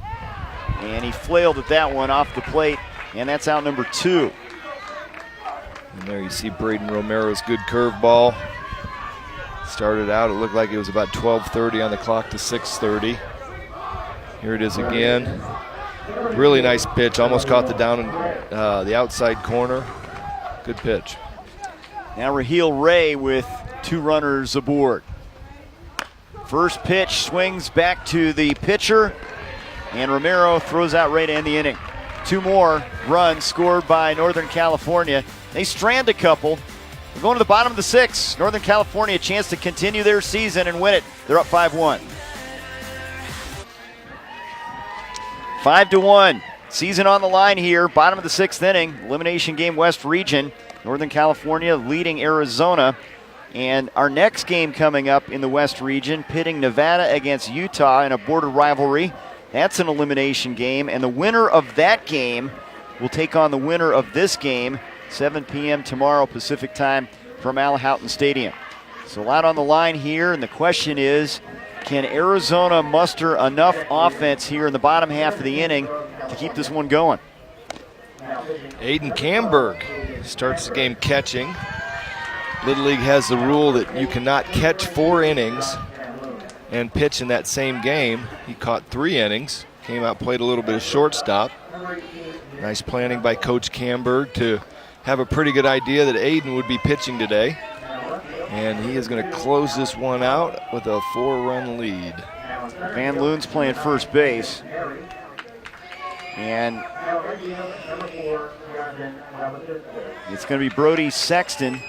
and he flailed at that one off the plate, and that's out number 2. And there you see Braden Romero's good curveball. Started out, it looked like it was about 12:30 on the clock to 6:30. Here it is again. Really nice pitch, almost caught the down in the outside corner. Good pitch. Now Raheel Ray with 2 runners aboard. First pitch swings back to the pitcher, and Romero throws out Ray to end the inning. 2 more runs scored by Northern California. They strand a couple. We're going to the bottom of the 6th. Northern California a chance to continue their season and win it. They're up 5-1. 5-1. Season on the line here. Bottom of the 6th inning. Elimination game West Region. Northern California leading Arizona. And our next game coming up in the West Region, pitting Nevada against Utah in a border rivalry. That's an elimination game. And the winner of that game will take on the winner of this game. 7 p.m. tomorrow Pacific time from Al Houghton Stadium. So a lot on the line here. And the question is, can Arizona muster enough offense here in the bottom half of the inning to keep this one going? Aiden Camberg starts the game catching. Little League has the rule that you cannot catch 4 innings and pitch in that same game. He caught 3 innings, came out, played a little bit of shortstop. Nice planning by Coach Camberg to have a pretty good idea that Aiden would be pitching today. And he is going to close this one out with a 4-run lead. Van Loon's playing first base. And it's going to be Brody Sexton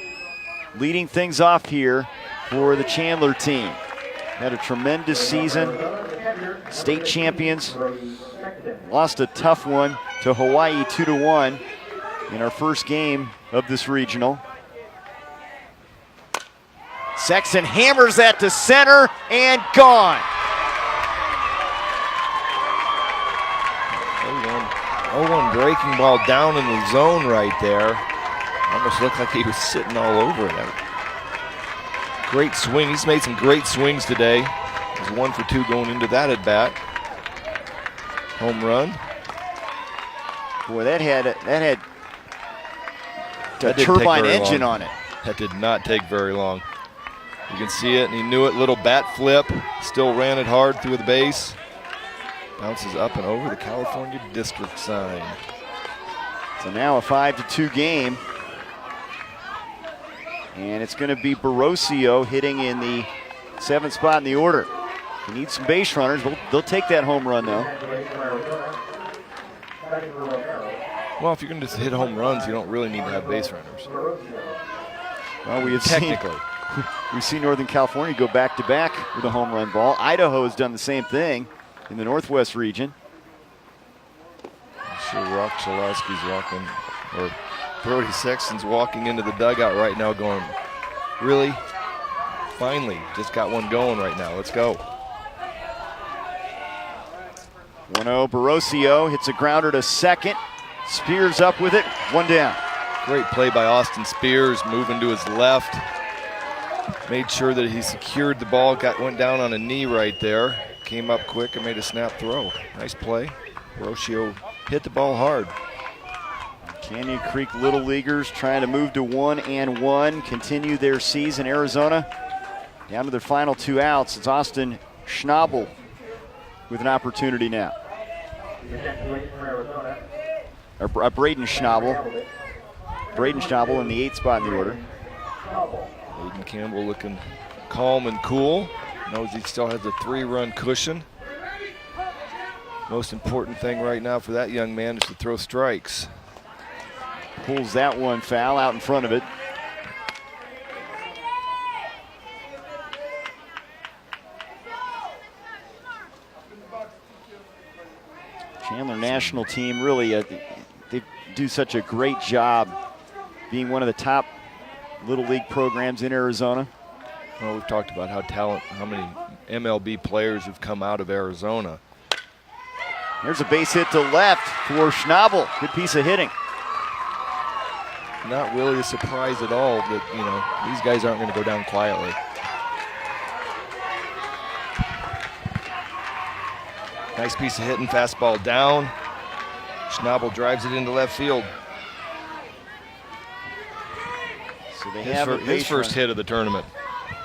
leading things off here for the Chandler team. Had a tremendous season. State champions. Lost a tough one to Hawaii 2-1 in our first game of this regional. Sexton hammers that to center and gone. 0-1 breaking ball down in the zone right there. Almost looked like he was sitting all over it. Great swing. He's made some great swings today. He's 1 for 2 going into that at bat. Home run. Boy, that had a turbine engine on it. That did not take very long. You can see it, and he knew it. Little bat flip. Still ran it hard through the base. Bounces up and over the California district sign. So now a 5-2 game. And it's going to be Barocio hitting in the 7th spot in the order. You need some base runners. They'll take that home run, though. Well, if you're going to just hit home runs, you don't really need to have base runners. Well, we have Technically. we've seen Northern California go back-to-back with a home run ball. Idaho has done the same thing in the Northwest region. I'm sure Rock Chalowski's walking, or Brody Sexton's walking into the dugout right now going, really? Finally, just got one going right now. Let's go. 1-0, Barocio hits a grounder to second. Spears up with it, 1 down. Great play by Austin Spears, moving to his left. Made sure that he secured the ball, went down on a knee right there. Came up quick and made a snap throw. Nice play. Barocio hit the ball hard. Canyon Creek Little Leaguers trying to move to 1-1, continue their season. Arizona down to their final 2 outs. It's Austin Schnabel with an opportunity now. Or Braden Schnabel. Braden Schnabel in the 8th spot in the order. Aiden Campbell looking calm and cool. Knows he still has a 3-run cushion. Most important thing right now for that young man is to throw strikes. Pulls that one foul out in front of it. Chandler national team really, they do such a great job being one of the top Little League programs in Arizona. Well, we've talked about how many MLB players have come out of Arizona. There's a base hit to left for Schnabel. Good piece of hitting. Not really a surprise at all that, these guys aren't going to go down quietly. Nice piece of hitting, fastball down. Schnabel drives it into left field. So they have his first hit of the tournament.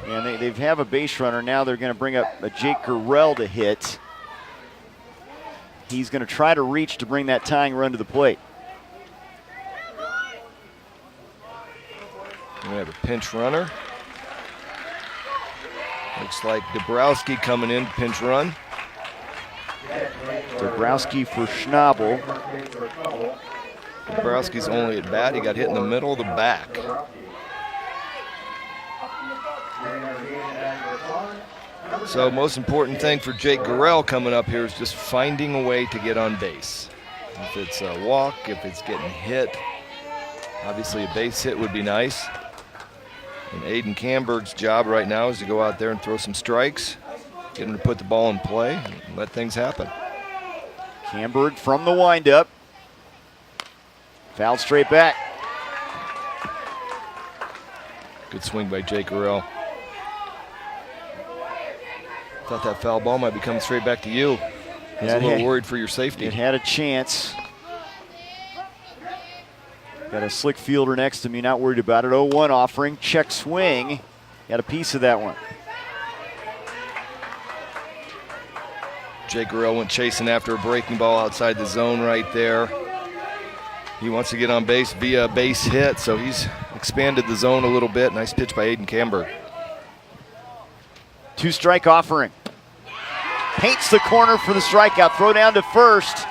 And they have a base runner. Now they're going to bring up a Jake Gurrell to hit. He's going to try to reach to bring that tying run to the plate. We have a pinch runner. Looks like Dabrowski coming in, pinch run. Dabrowski for Schnabel. Dabrowski's only at bat. He got hit in the middle of the back. So most important thing for Jake Gurrell coming up here is just finding a way to get on base. If it's a walk, if it's getting hit, obviously a base hit would be nice. And Aiden Camberg's job right now is to go out there and throw some strikes, get him to put the ball in play, and let things happen. Camberg from the windup. Fouled straight back. Good swing by Jake Gurrell. Thought that foul ball might be coming straight back to you. I was a little worried for your safety. It had a chance. Got a slick fielder next to me, not worried about it. 0-1 offering, check swing. Got a piece of that one. Jake Gurrell went chasing after a breaking ball outside the zone right there. He wants to get on base via a base hit, so he's expanded the zone a little bit. Nice pitch by Aiden Camberg. 2-strike offering. Paints the corner for the strikeout. Throw down to first.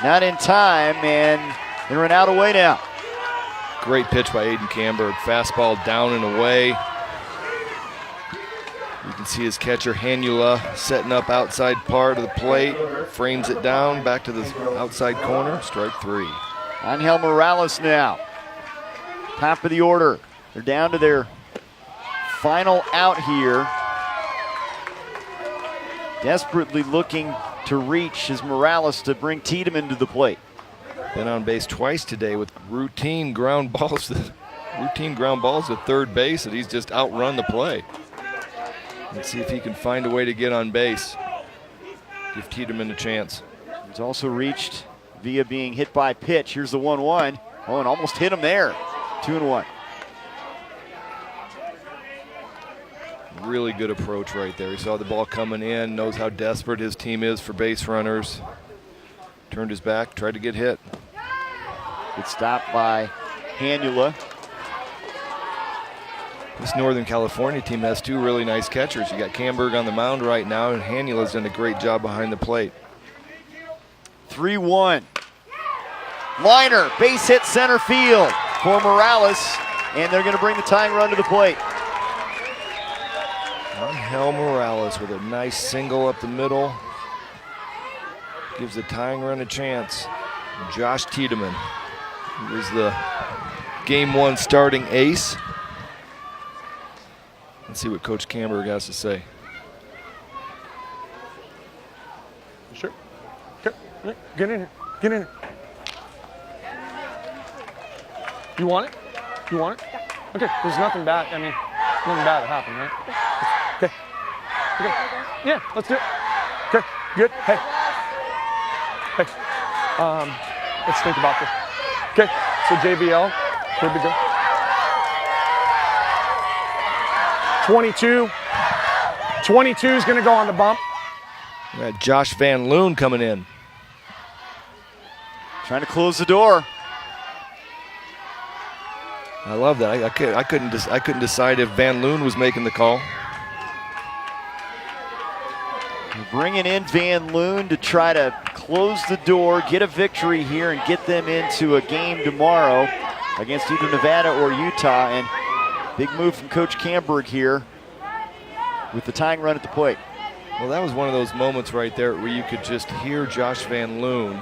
Not in time, and they run out away now. Great pitch by Aiden Camberg. Fastball down and away. You can see his catcher, Hanula, setting up outside part of the plate. Frames it down, back to the outside corner. Strike 3. Angel Morales now. Top of the order. They're down to their final out here. Desperately looking to reach is Morales to bring Tiedemann to the plate. Been on base twice today with routine ground balls to third base, and he's just outrun the play. Let's see if he can find a way to get on base. Give Tiedemann a chance. He's also reached via being hit by pitch. Here's the 1-1. Oh, and almost hit him there. 2-1. Really good approach right there. He saw the ball coming in, knows how desperate his team is for base runners. Turned his back, tried to get hit. Good stop by Hanula. This Northern California team has two really nice catchers. You got Camberg on the mound right now, and Hanula's done a great job behind the plate. 3-1. Liner, base hit center field for Morales, and they're going to bring the tying run to the plate. Angel Morales with a nice single up the middle. Gives the tying run a chance. Josh Tiedemann, who was the Game 1 starting ace. Let's see what Coach Camberg has to say. Sure. Okay. Get in here. Get in here. You want it? You want it? Okay. There's nothing bad. I mean, nothing bad that happened, right? Okay. Okay. Yeah. Let's do it. Okay. Good. Hey. Hey. Let's think about this. Okay. So JBL. Where'd we go? 22. 22 is going to go on the bump. We got Josh Van Loon coming in. Trying to close the door. I love that. I couldn't decide if Van Loon was making the call. We're bringing in Van Loon to try to close the door, get a victory here, and get them into a game tomorrow against either Nevada or Utah. And big move from Coach Camberg here with the tying run at the plate. Well, that was one of those moments right there where you could just hear Josh Van Loon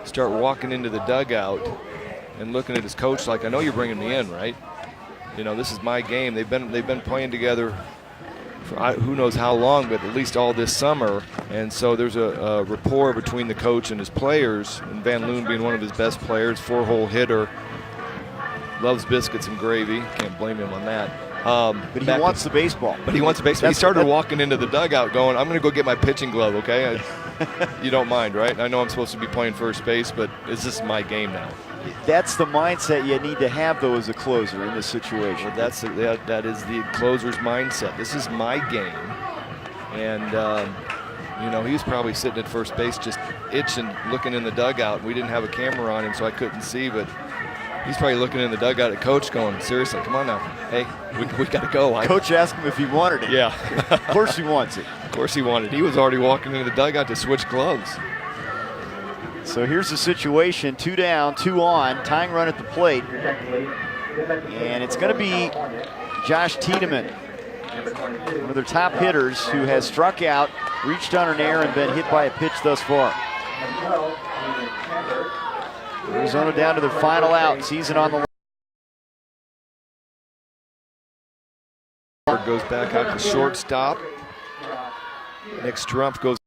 start walking into the dugout and looking at his coach like, I know you're bringing me in, right? You know, this is my game. They've been playing together for who knows how long, but at least all this summer. And so there's a rapport between the coach and his players, and Van Loon being one of his best players, 4-hole hitter, loves biscuits and gravy. Can't blame him on that. But he wants the baseball. But he wants the baseball. He started walking into the dugout going, I'm going to go get my pitching glove, okay? You don't mind, right? I know I'm supposed to be playing first base, but this is my game now. That's the mindset you need to have, though, as a closer in this situation. Well, that is the closer's mindset. This is my game. And, you know, he was probably sitting at first base just itching, looking in the dugout. We didn't have a camera on him, so I couldn't see, but he's probably looking in the dugout at Coach going, seriously, come on now. Hey, we got to go. Coach asked him if he wanted it. Yeah. Of course he wants it. Of course he wanted it. He was already walking into the dugout to switch gloves. So here's the situation, 2 down, 2 on, tying run at the plate. And it's going to be Josh Tiedemann, one of their top hitters who has struck out, reached on an air, and been hit by a pitch thus far. Arizona down to their final out, season on the line. Goes back out to shortstop. Nick Strumpf goes